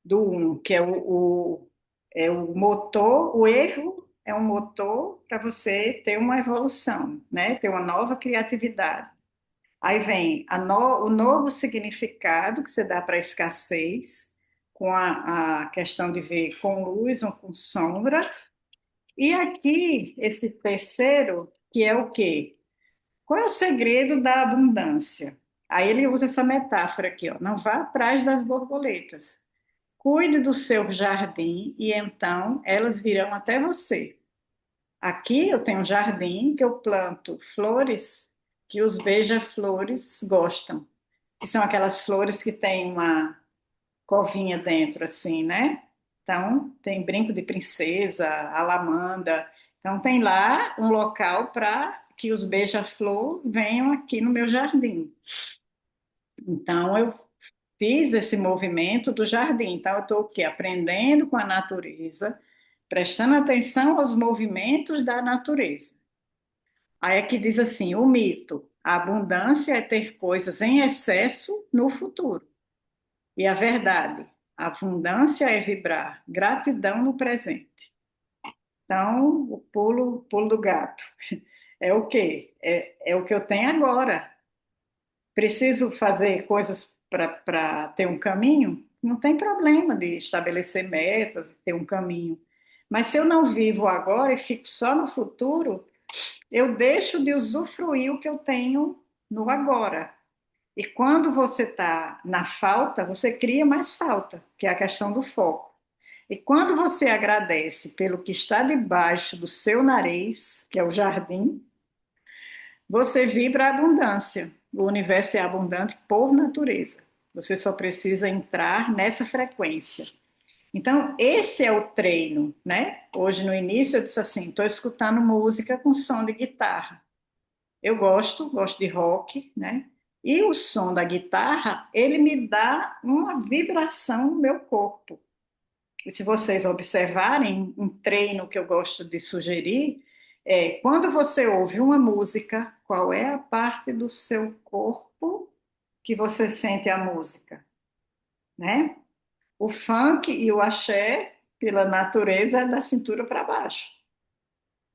Do 1, que é é o motor, o erro é um motor para você ter uma evolução, né? Ter uma nova criatividade. Aí vem o novo significado que você dá para a escassez, com a questão de ver com luz ou com sombra. E aqui, esse terceiro, que é o quê? Qual é o segredo da abundância? Aí ele usa essa metáfora aqui, ó. Não vá atrás das borboletas. Cuide do seu jardim e então elas virão até você. Aqui eu tenho um jardim que eu planto flores que os beija-flores gostam. Que são aquelas flores que têm uma covinha dentro, assim, né? Então, tem brinco de princesa, alamanda. Então, tem lá um local para que os beija-flor venham aqui no meu jardim. Então, eu fiz esse movimento do jardim. Então, eu estou o quê? Aprendendo com a natureza, prestando atenção aos movimentos da natureza. Aí aqui diz assim, o mito, a abundância é ter coisas em excesso no futuro. E a verdade, a abundância é vibrar gratidão no presente. Então, o pulo do gato. É o quê? É o que eu tenho agora. Preciso fazer coisas para ter um caminho? Não tem problema de estabelecer metas, ter um caminho. Mas se eu não vivo agora e fico só no futuro, eu deixo de usufruir o que eu tenho no agora. E quando você está na falta, você cria mais falta, que é a questão do foco. E quando você agradece pelo que está debaixo do seu nariz, que é o jardim, você vibra a abundância. O universo é abundante por natureza. Você só precisa entrar nessa frequência. Então, esse é o treino, né? Hoje, no início, eu disse assim: estou escutando música com som de guitarra. Eu gosto de rock, né? E o som da guitarra, ele me dá uma vibração no meu corpo. E se vocês observarem, um treino que eu gosto de sugerir é quando você ouve uma música, qual é a parte do seu corpo que você sente a música, né? O funk e o axé, pela natureza, é da cintura para baixo.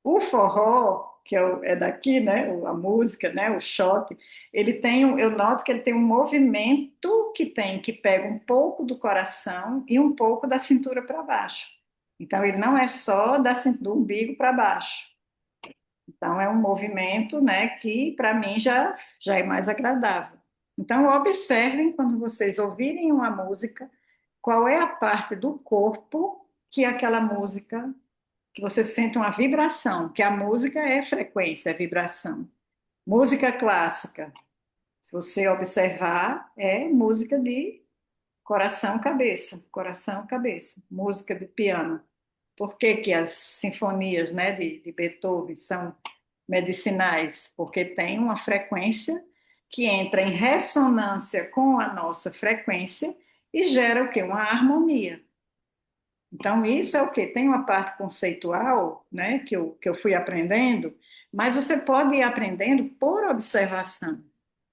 O forró, que é daqui, né? A música, né? O shot, ele tem, eu noto que ele tem um movimento que pega um pouco do coração e um pouco da cintura para baixo. Então, ele não é só do umbigo para baixo. Então, é um movimento, né, que para mim já é mais agradável. Então, observem quando vocês ouvirem uma música, qual é a parte do corpo que aquela música, que você sente uma vibração, que a música é frequência, é vibração. Música clássica, se você observar, é música de coração, cabeça, coração, cabeça, música de piano. Por que que as sinfonias, né, de Beethoven são medicinais? Porque tem uma frequência que entra em ressonância com a nossa frequência e gera o quê? Uma harmonia. Então, isso é o quê? Tem uma parte conceitual, né, que eu fui aprendendo, mas você pode ir aprendendo por observação.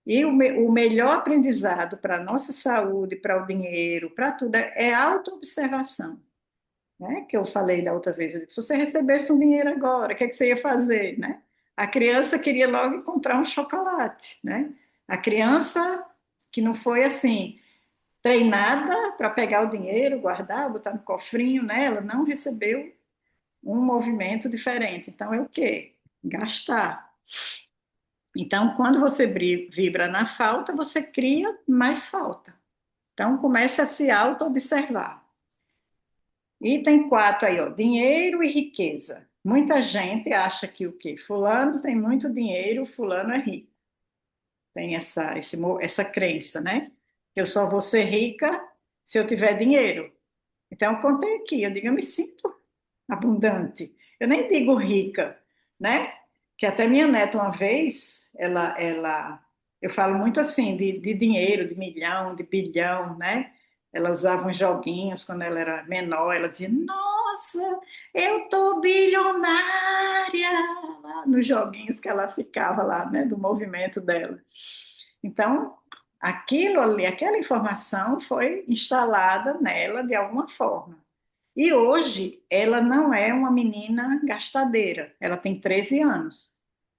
E o melhor aprendizado para a nossa saúde, para o dinheiro, para tudo, é autoobservação, né? Que eu falei da outra vez. Eu disse, se você recebesse um dinheiro agora, o que é que você ia fazer, né? A criança queria logo comprar um chocolate, né? A criança que não foi assim treinada para pegar o dinheiro, guardar, botar no cofrinho, né? Ela não recebeu um movimento diferente. Então é o quê? Gastar. Então, quando você vibra na falta, você cria mais falta. Então, comece a se auto-observar. Item 4 aí, ó, dinheiro e riqueza. Muita gente acha que o quê? Fulano tem muito dinheiro, fulano é rico. Tem essa crença, né? Eu só vou ser rica se eu tiver dinheiro. Então, eu contei aqui, eu digo, eu me sinto abundante. Eu nem digo rica, né? Que até minha neta, uma vez, eu falo muito assim, de dinheiro, de milhão, de bilhão, né? Ela usava uns joguinhos quando ela era menor, ela dizia, nossa, eu tô bilionária, lá nos joguinhos que ela ficava lá, né, do movimento dela. Então, aquilo ali, aquela informação foi instalada nela de alguma forma. E hoje ela não é uma menina gastadeira, ela tem 13 anos.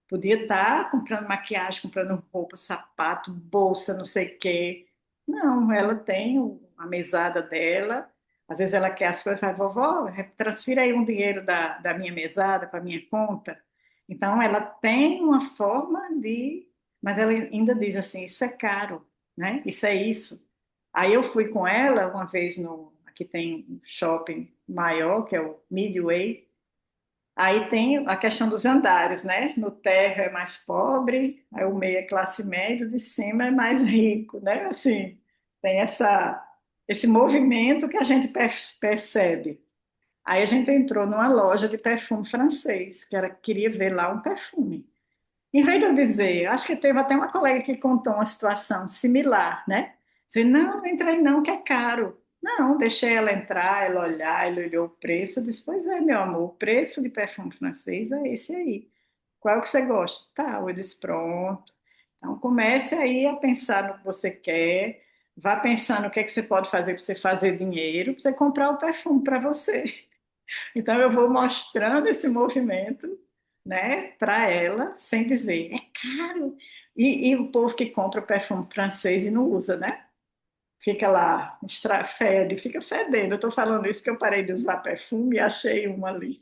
Podia estar comprando maquiagem, comprando roupa, sapato, bolsa, não sei o quê. Não, ela tem a mesada dela. Às vezes ela quer as coisas, fala, vovó, transfira aí um dinheiro da minha mesada para minha conta. Então ela tem uma forma de. Mas ela ainda diz assim: isso é caro, né? Isso é isso. Aí eu fui com ela uma vez no. Aqui tem um shopping maior, que é o Midway. Aí tem a questão dos andares, né? No térreo é mais pobre, aí o meio é classe média, de cima é mais rico, né? Assim, tem esse movimento que a gente percebe. Aí a gente entrou numa loja de perfume francês, queria ver lá um perfume. Em vez de eu dizer, acho que teve até uma colega que contou uma situação similar, né? Dizer, não, entra aí não, que é caro. Não, deixei ela entrar, ela olhar, ela olhou o preço, eu disse, pois é, meu amor, o preço de perfume francês é esse aí. Qual que você gosta? Tá, eu disse, pronto. Então comece aí a pensar no que você quer, vá pensando o que é que você pode fazer para você fazer dinheiro, para você comprar o perfume para você. Então, eu vou mostrando esse movimento, né, para ela, sem dizer, é caro. E o povo que compra perfume francês e não usa, né? Fica lá, fede, fica fedendo. Eu estou falando isso porque eu parei de usar perfume e achei uma ali.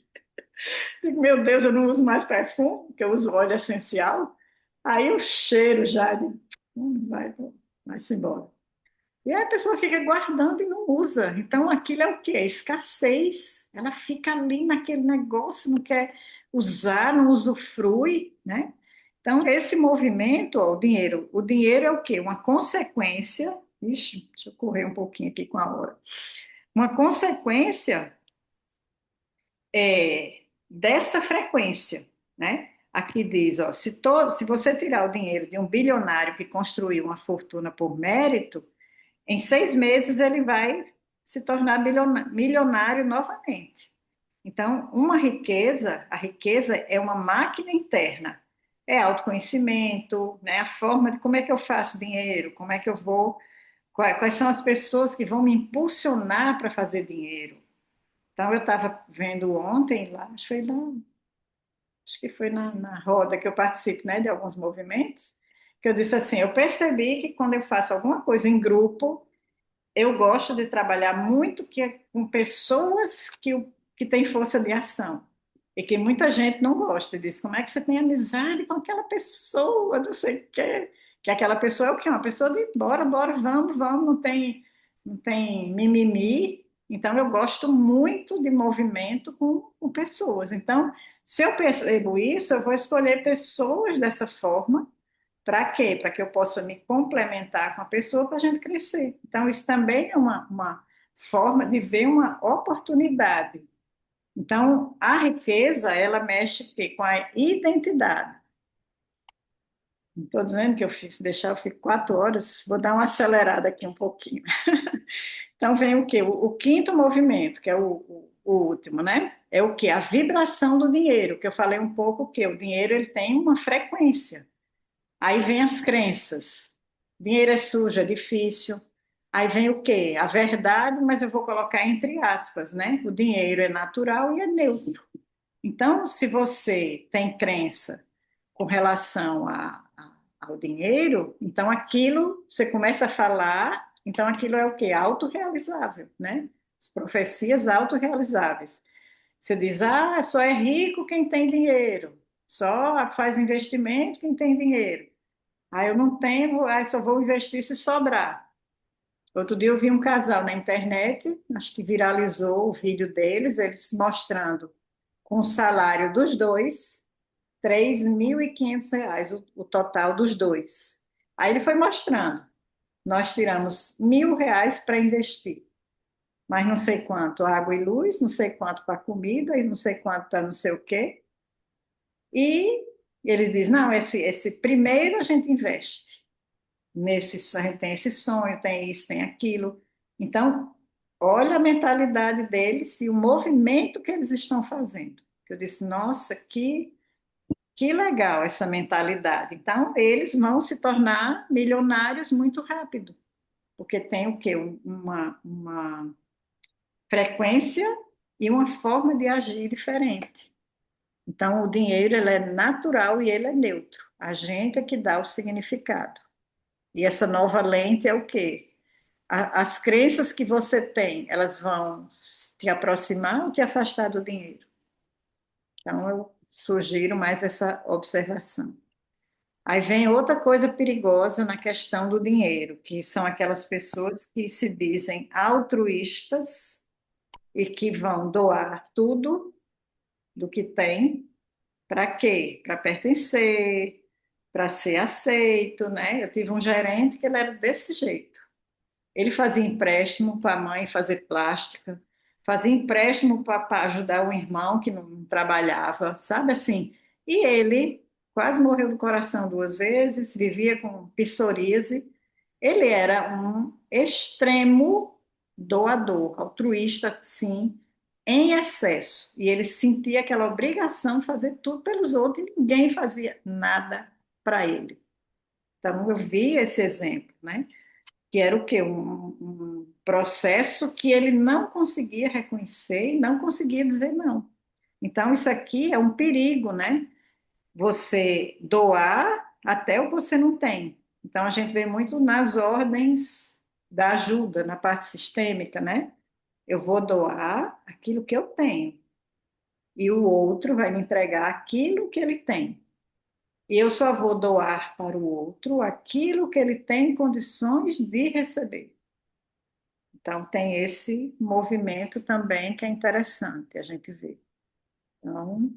Digo, meu Deus, eu não uso mais perfume, porque eu uso óleo essencial. Aí o cheiro já de, vai-se embora. E aí a pessoa fica guardando e não usa. Então, aquilo é o quê? É escassez. Ela fica ali naquele negócio, não quer usar, não usufrui, né? Então, esse movimento, ó, o dinheiro é o quê? Uma consequência. Ixi, deixa eu correr um pouquinho aqui com a hora. Uma consequência dessa frequência, né? Aqui diz, ó, se você tirar o dinheiro de um bilionário que construiu uma fortuna por mérito, em 6 meses ele vai se tornar milionário novamente. Então, a riqueza é uma máquina interna. É autoconhecimento, né? A forma de como é que eu faço dinheiro, como é que eu vou, quais são as pessoas que vão me impulsionar para fazer dinheiro. Então, eu estava vendo ontem, lá, acho que foi lá acho que foi na roda que eu participo, né, de alguns movimentos, que eu disse assim, eu percebi que quando eu faço alguma coisa em grupo, eu gosto de trabalhar muito com pessoas que têm força de ação. E que muita gente não gosta. Diz, como é que você tem amizade com aquela pessoa, não sei o quê. Que aquela pessoa é o quê? Uma pessoa de bora, bora, vamos, vamos, não tem mimimi. Então, eu gosto muito de movimento com pessoas. Então, se eu percebo isso, eu vou escolher pessoas dessa forma. Para quê? Para que eu possa me complementar com a pessoa para a gente crescer. Então, isso também é uma forma de ver uma oportunidade. Então, a riqueza, ela mexe o quê? Com a identidade. Não estou dizendo que eu fiz, deixar eu fico 4 horas, vou dar uma acelerada aqui um pouquinho. Então, vem o quê? O quinto movimento, que é o último, né? É o quê? A vibração do dinheiro, que eu falei um pouco que o dinheiro ele tem uma frequência. Aí vem as crenças. Dinheiro é sujo, é difícil. Aí vem o quê? A verdade, mas eu vou colocar entre aspas, né? O dinheiro é natural e é neutro. Então, se você tem crença com relação ao dinheiro, então aquilo, você começa a falar, então aquilo é o quê? Autorrealizável, né? As profecias autorrealizáveis. Você diz, só é rico quem tem dinheiro, só faz investimento quem tem dinheiro. Eu não tenho, só vou investir se sobrar. Outro dia eu vi um casal na internet, acho que viralizou o vídeo deles, eles mostrando com o salário dos dois, R$ 3.500, o total dos dois. Aí ele foi mostrando. Nós tiramos R$ 1.000 para investir, mas não sei quanto água e luz, não sei quanto para comida e não sei quanto para não sei o quê. E eles dizem, não, esse primeiro a gente investe. A gente tem esse sonho, tem isso, tem aquilo. Então, olha a mentalidade deles e o movimento que eles estão fazendo. Eu disse, nossa, que legal essa mentalidade. Então, eles vão se tornar milionários muito rápido, porque tem o quê? Uma frequência e uma forma de agir diferente. Então, o dinheiro ele é natural e ele é neutro. A gente é que dá o significado. E essa nova lente é o quê? As crenças que você tem, elas vão te aproximar ou te afastar do dinheiro. Então, eu sugiro mais essa observação. Aí vem outra coisa perigosa na questão do dinheiro, que são aquelas pessoas que se dizem altruístas e que vão doar tudo do que tem. Para quê? Para pertencer, para ser aceito, né? Eu tive um gerente que ele era desse jeito. Ele fazia empréstimo para a mãe fazer plástica, fazia empréstimo para ajudar o irmão que não trabalhava, sabe assim? E ele quase morreu do coração 2 vezes, vivia com psoríase. Ele era um extremo doador, altruísta, sim, em excesso. E ele sentia aquela obrigação de fazer tudo pelos outros e ninguém fazia nada para ele. Então, eu vi esse exemplo, né? Que era o quê? Um processo que ele não conseguia reconhecer e não conseguia dizer não. Então, isso aqui é um perigo, né? Você doar até o que você não tem. Então, a gente vê muito nas ordens da ajuda, na parte sistêmica, né? Eu vou doar aquilo que eu tenho, e o outro vai me entregar aquilo que ele tem. E eu só vou doar para o outro aquilo que ele tem condições de receber. Então, tem esse movimento também que é interessante a gente ver. Então,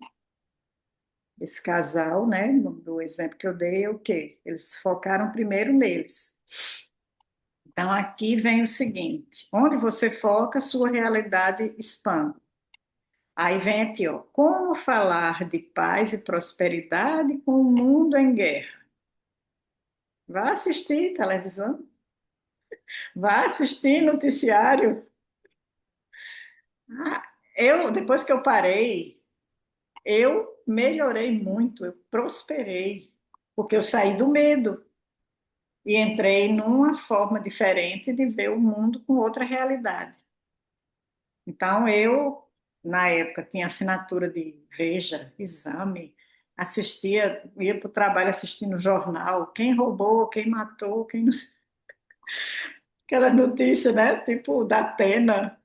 esse casal, né, do exemplo que eu dei, é o quê? Eles focaram primeiro neles. Então, aqui vem o seguinte: onde você foca, sua realidade expande. Aí vem aqui, ó, como falar de paz e prosperidade com o mundo em guerra? Vá assistir televisão, vá assistir noticiário. Depois que eu parei, eu melhorei muito, eu prosperei, porque eu saí do medo e entrei numa forma diferente de ver o mundo com outra realidade. Então, eu, na época, tinha assinatura de Veja, Exame, assistia, ia para o trabalho assistindo o jornal, quem roubou, quem matou, quem não sei. Aquela notícia, né? Tipo, da Atena.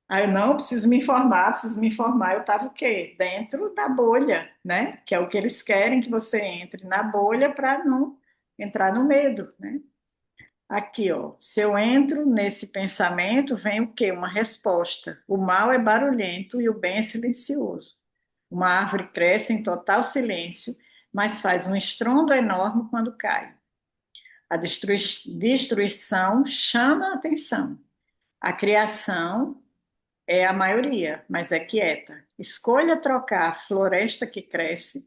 Aí eu não preciso me informar, preciso me informar. Eu estava o quê? Dentro da bolha, né? Que é o que eles querem que você entre na bolha para não entrar no medo, né? Aqui, ó, se eu entro nesse pensamento, vem o quê? Uma resposta. O mal é barulhento e o bem é silencioso. Uma árvore cresce em total silêncio, mas faz um estrondo enorme quando cai. A destruição chama a atenção. A criação é a maioria, mas é quieta. Escolha trocar a floresta que cresce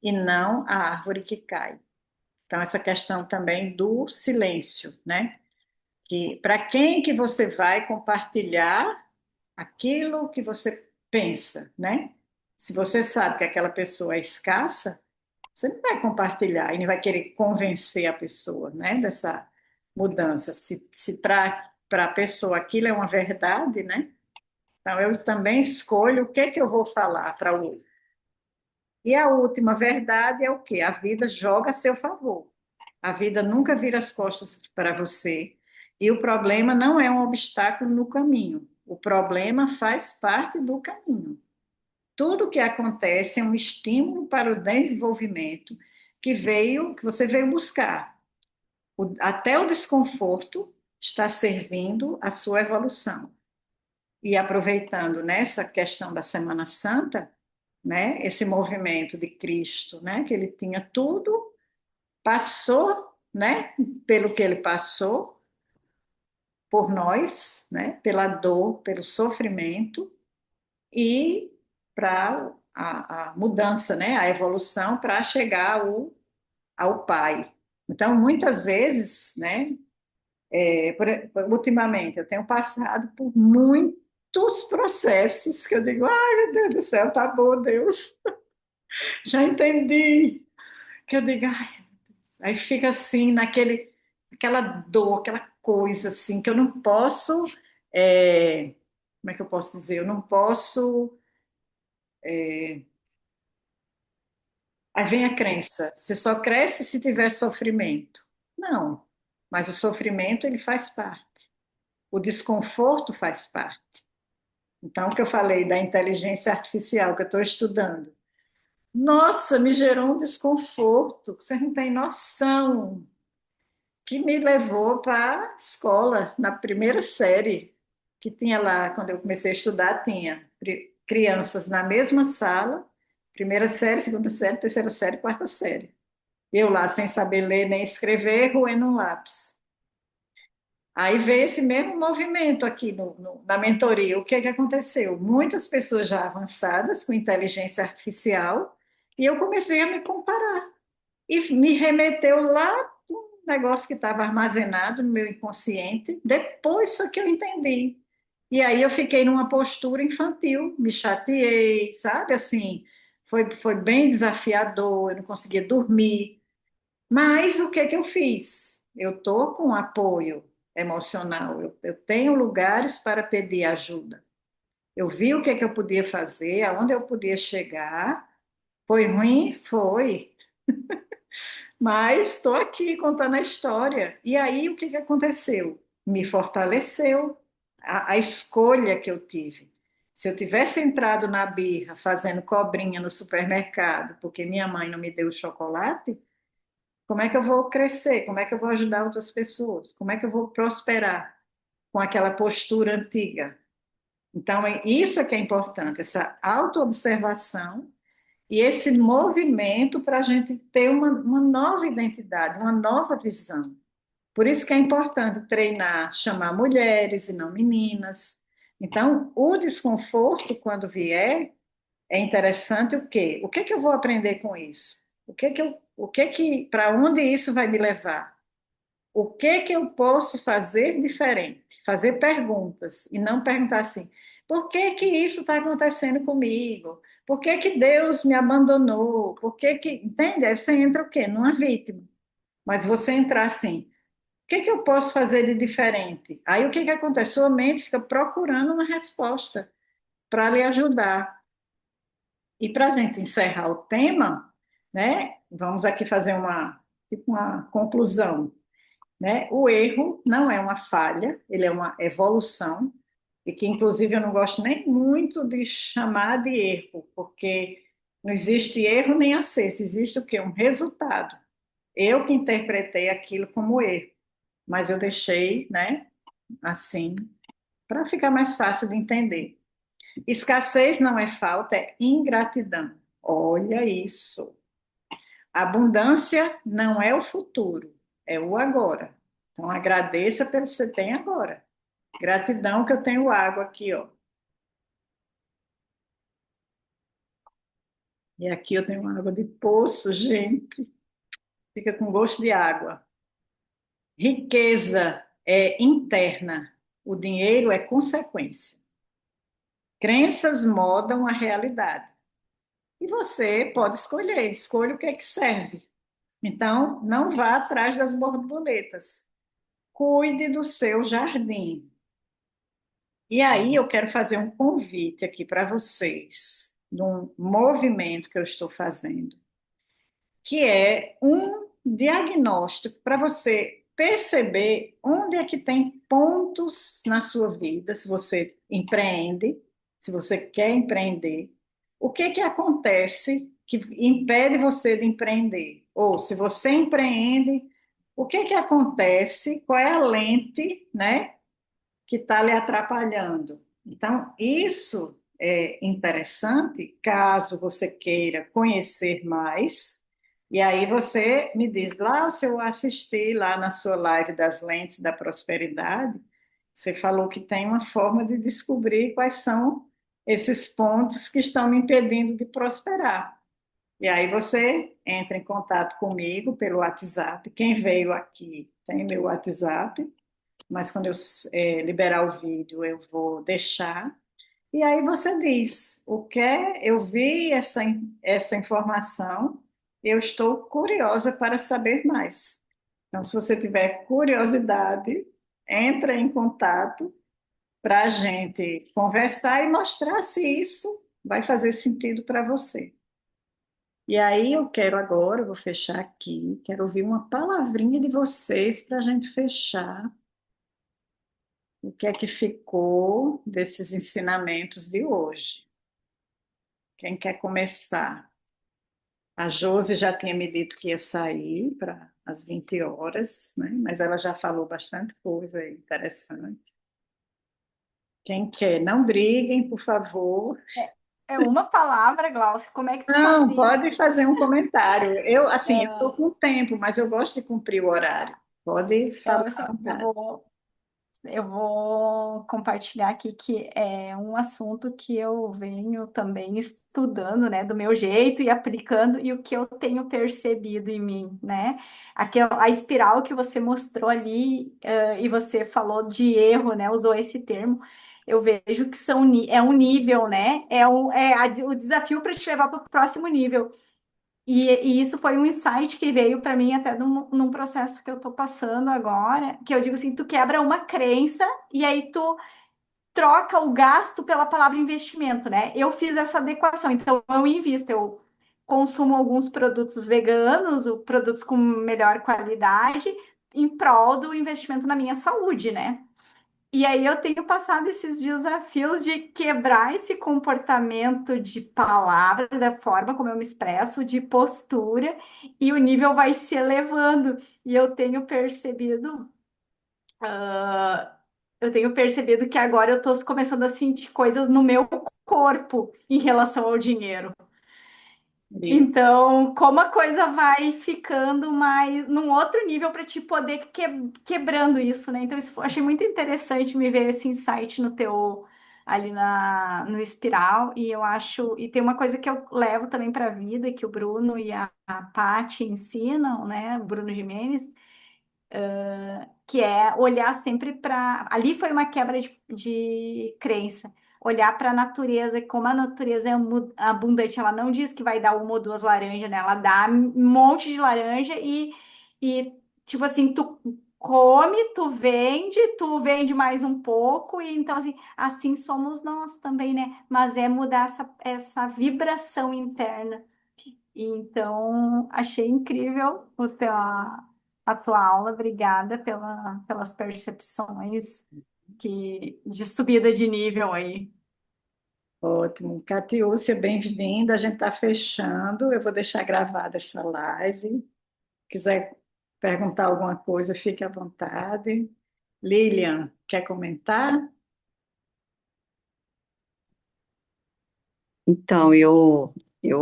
e não a árvore que cai. Então, essa questão também do silêncio, né? Que para quem que você vai compartilhar aquilo que você pensa, né? Se você sabe que aquela pessoa é escassa, você não vai compartilhar e não vai querer convencer a pessoa, né, dessa mudança. Se para a pessoa aquilo é uma verdade, né? Então eu também escolho o que que eu vou falar para o outro. E a última verdade é o quê? A vida joga a seu favor. A vida nunca vira as costas para você. E o problema não é um obstáculo no caminho. O problema faz parte do caminho. Tudo que acontece é um estímulo para o desenvolvimento que você veio buscar. Até o desconforto está servindo a sua evolução. E aproveitando nessa questão da Semana Santa, né, esse movimento de Cristo, né, que ele tinha tudo, passou, né, pelo que ele passou por nós, né, pela dor, pelo sofrimento e para a mudança, né, a evolução para chegar ao Pai. Então, muitas vezes, né, ultimamente, eu tenho passado por muitos processos que eu digo, ai, meu Deus do céu, tá bom, Deus, já entendi. Que eu digo, ai, meu Deus. Aí fica assim, aquela dor, aquela coisa assim, que eu não posso, como é que eu posso dizer? Eu não posso. Aí vem a crença, você só cresce se tiver sofrimento. Não, mas o sofrimento ele faz parte, o desconforto faz parte. Então, o que eu falei da inteligência artificial que eu estou estudando, nossa, me gerou um desconforto, que você não tem noção, que me levou para a escola, na primeira série, que tinha lá, quando eu comecei a estudar, tinha crianças na mesma sala, primeira série, segunda série, terceira série, quarta série. Eu lá, sem saber ler nem escrever, roendo um lápis. Aí veio esse mesmo movimento aqui na mentoria. O que é que aconteceu? Muitas pessoas já avançadas com inteligência artificial, e eu comecei a me comparar. E me remeteu lá para um negócio que estava armazenado no meu inconsciente. Depois foi que eu entendi. E aí eu fiquei numa postura infantil, me chateei, sabe? Assim, foi bem desafiador, eu não conseguia dormir. Mas o que que eu fiz? Eu estou com apoio emocional, eu tenho lugares para pedir ajuda. Eu vi o que que eu podia fazer, aonde eu podia chegar. Foi ruim? Foi. Mas estou aqui contando a história. E aí, o que que aconteceu? Me fortaleceu a escolha que eu tive. Se eu tivesse entrado na birra fazendo cobrinha no supermercado, porque minha mãe não me deu chocolate, como é que eu vou crescer? Como é que eu vou ajudar outras pessoas? Como é que eu vou prosperar com aquela postura antiga? Então, isso é que é importante, essa autoobservação e esse movimento para a gente ter uma nova identidade, uma nova visão. Por isso que é importante treinar, chamar mulheres e não meninas. Então, o desconforto, quando vier, é interessante o quê? O que é que eu vou aprender com isso? Para onde isso vai me levar? O que que eu posso fazer diferente? Fazer perguntas e não perguntar assim: por que que isso está acontecendo comigo? Por que que Deus me abandonou? Entende? Aí você entra o quê? Numa vítima. Mas você entrar assim: o que que eu posso fazer de diferente? Aí o que que acontece? Sua mente fica procurando uma resposta para lhe ajudar. E para a gente encerrar o tema, né? Vamos aqui fazer tipo uma conclusão, né? O erro não é uma falha, ele é uma evolução, e que inclusive eu não gosto nem muito de chamar de erro, porque não existe erro nem acerto, existe o quê? Um resultado. Eu que interpretei aquilo como erro, mas eu deixei, né, assim, para ficar mais fácil de entender. Escassez não é falta, é ingratidão. Olha isso. Abundância não é o futuro, é o agora. Então agradeça pelo que você tem agora. Gratidão que eu tenho água aqui, ó. E aqui eu tenho água de poço, gente. Fica com gosto de água. Riqueza é interna, o dinheiro é consequência. Crenças modam a realidade. E você pode escolher, escolha o que é que serve. Então, não vá atrás das borboletas. Cuide do seu jardim. E aí eu quero fazer um convite aqui para vocês, de um movimento que eu estou fazendo, que é um diagnóstico para você perceber onde é que tem pontos na sua vida, se você empreende, se você quer empreender, o que que acontece que impede você de empreender? Ou se você empreende, o que que acontece? Qual é a lente, né, que está lhe atrapalhando? Então, isso é interessante caso você queira conhecer mais. E aí você me diz, lá se eu assisti lá na sua live das lentes da prosperidade, você falou que tem uma forma de descobrir quais são esses pontos que estão me impedindo de prosperar. E aí você entra em contato comigo pelo WhatsApp. Quem veio aqui tem meu WhatsApp, mas quando eu liberar o vídeo eu vou deixar. E aí você diz, o que eu vi essa informação, eu estou curiosa para saber mais. Então, se você tiver curiosidade, entra em contato para a gente conversar e mostrar se isso vai fazer sentido para você. E aí eu quero agora, eu vou fechar aqui, quero ouvir uma palavrinha de vocês para a gente fechar. O que é que ficou desses ensinamentos de hoje? Quem quer começar? A Josi já tinha me dito que ia sair para as 20 horas, né? Mas ela já falou bastante coisa interessante. Quem quer? Não briguem, por favor. É uma palavra, Glaucia. Como é que tu faz Não, isso? pode fazer um comentário. Eu, assim, eu estou com tempo, mas eu gosto de cumprir o horário. Pode falar Então, à assim, vontade. eu vou compartilhar aqui que é um assunto que eu venho também estudando, né, do meu jeito e aplicando e o que eu tenho percebido em mim, né? A espiral que você mostrou ali, e você falou de erro, né? Usou esse termo. Eu vejo que é um nível, né? O desafio para te levar para o próximo nível. E isso foi um insight que veio para mim até num processo que eu estou passando agora, que eu digo assim, tu quebra uma crença e aí tu troca o gasto pela palavra investimento, né? Eu fiz essa adequação, então eu invisto, eu consumo alguns produtos veganos, produtos com melhor qualidade, em prol do investimento na minha saúde, né? E aí eu tenho passado esses desafios de quebrar esse comportamento de palavra, da forma como eu me expresso, de postura, e o nível vai se elevando. E eu tenho percebido que agora eu estou começando a sentir coisas no meu corpo em relação ao dinheiro. E Então, como a coisa vai ficando mais num outro nível para te poder quebrando isso, né? Então, achei muito interessante me ver esse insight no teu ali no espiral e eu acho e tem uma coisa que eu levo também para a vida que o Bruno e a Paty ensinam, né? O Bruno Gimenez, que é olhar sempre para. Ali foi uma quebra de crença. Olhar para a natureza, como a natureza é abundante, ela não diz que vai dar uma ou duas laranjas, né? Ela dá um monte de laranja e tipo assim, tu vende mais um pouco, e então assim somos nós também, né? Mas é mudar essa vibração interna. Então, achei incrível a tua aula. Obrigada pelas percepções de subida de nível aí. Ótimo. Catiúcia, bem-vinda. A gente está fechando. Eu vou deixar gravada essa live. Quiser perguntar alguma coisa, fique à vontade. Lilian, quer comentar? Então, eu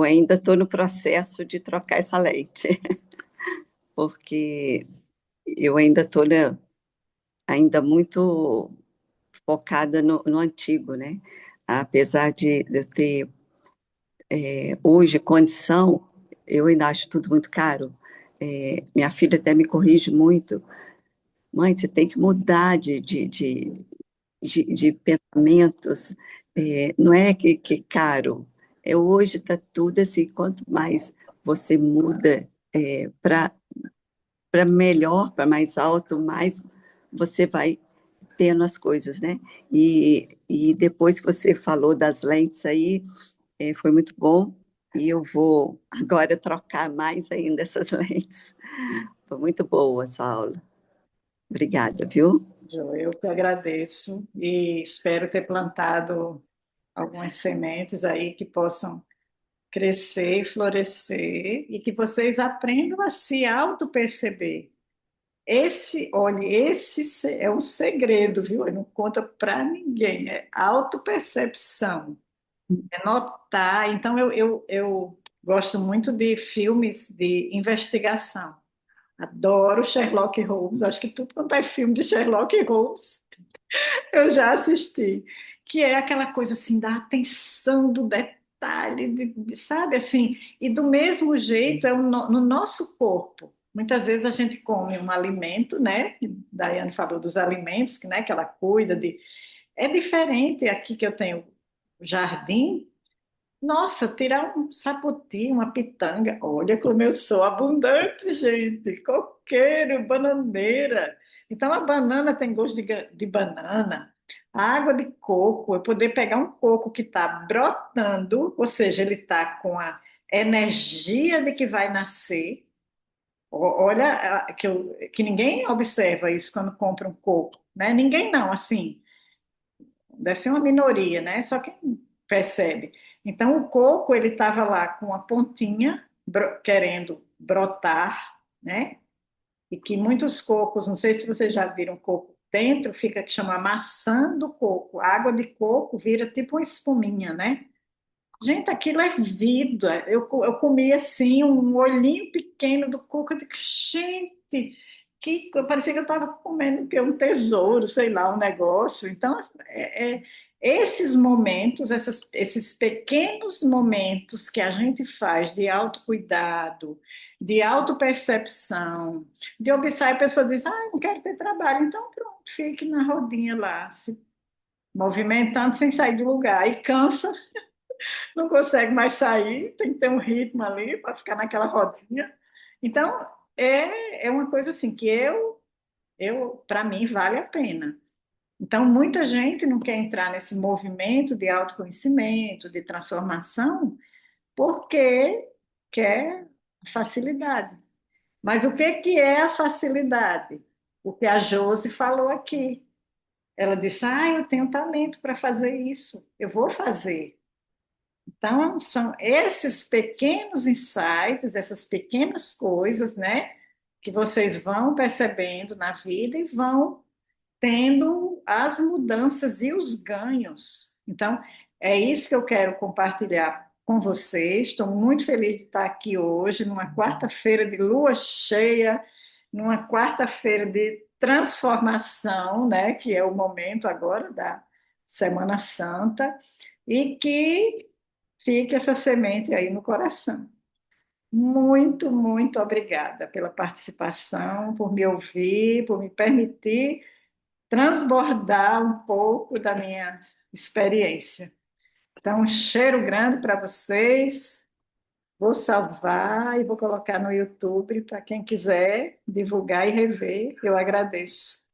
ainda estou no processo de trocar essa lente, porque eu ainda estou ainda muito focada no antigo, né? Apesar de eu ter hoje condição, eu ainda acho tudo muito caro. Minha filha até me corrige muito. Mãe, você tem que mudar de pensamentos. Não é que é caro. Hoje está tudo assim, quanto mais você muda para melhor, para mais alto, mais você vai tendo as coisas, né? E depois que você falou das lentes aí, foi muito bom. E eu vou agora trocar mais ainda essas lentes. Foi muito boa essa aula. Obrigada, viu? Eu que agradeço e espero ter plantado algumas sementes aí que possam crescer e florescer e que vocês aprendam a se auto-perceber. Olha, é um segredo, viu? Eu não conta para ninguém, é autopercepção, é notar. Então, eu gosto muito de filmes de investigação. Adoro Sherlock Holmes, acho que tudo quanto é filme de Sherlock Holmes eu já assisti, que é aquela coisa assim da atenção do detalhe, sabe assim, e do mesmo jeito no nosso corpo. Muitas vezes a gente come um alimento, né? Daiane falou dos alimentos, né, que ela cuida de. É diferente aqui que eu tenho jardim. Nossa, tirar um sapoti, uma pitanga. Olha como eu sou abundante, gente. Coqueiro, bananeira. Então, a banana tem gosto de banana. A água de coco, eu poder pegar um coco que está brotando, ou seja, ele está com a energia de que vai nascer. Olha, que ninguém observa isso quando compra um coco, né? Ninguém não, assim deve ser uma minoria, né? Só quem percebe. Então, o coco, ele estava lá com a pontinha querendo brotar, né? E que muitos cocos, não sei se vocês já viram coco dentro, fica que chama maçã do coco. A água de coco vira tipo uma espuminha, né? Gente, aquilo é vida. Eu comi assim um olhinho pequeno do coco. Eu digo, gente, parecia que eu estava comendo que é um tesouro, sei lá, um negócio. Então, esses momentos, esses pequenos momentos que a gente faz de autocuidado, de autopercepção, de observar, a pessoa diz, ah, não quero ter trabalho, então pronto, fique na rodinha lá, se movimentando sem sair do lugar. E cansa, não consegue mais sair, tem que ter um ritmo ali para ficar naquela rodinha. Então, é uma coisa assim que para mim, vale a pena. Então, muita gente não quer entrar nesse movimento de autoconhecimento, de transformação, porque quer facilidade. Mas o que é a facilidade? O que a Josi falou aqui. Ela disse: Ah, eu tenho talento para fazer isso, eu vou fazer. Então, são esses pequenos insights, essas pequenas coisas, né, que vocês vão percebendo na vida e vão tendo as mudanças e os ganhos. Então, é isso que eu quero compartilhar com vocês. Estou muito feliz de estar aqui hoje, numa quarta-feira de lua cheia, numa quarta-feira de transformação, né, que é o momento agora da Semana Santa, e que fique essa semente aí no coração. Muito, muito obrigada pela participação, por me ouvir, por me permitir transbordar um pouco da minha experiência. Então, um cheiro grande para vocês. Vou salvar e vou colocar no YouTube para quem quiser divulgar e rever. Eu agradeço.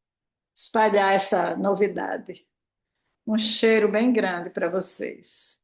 Espalhar essa novidade. Um cheiro bem grande para vocês.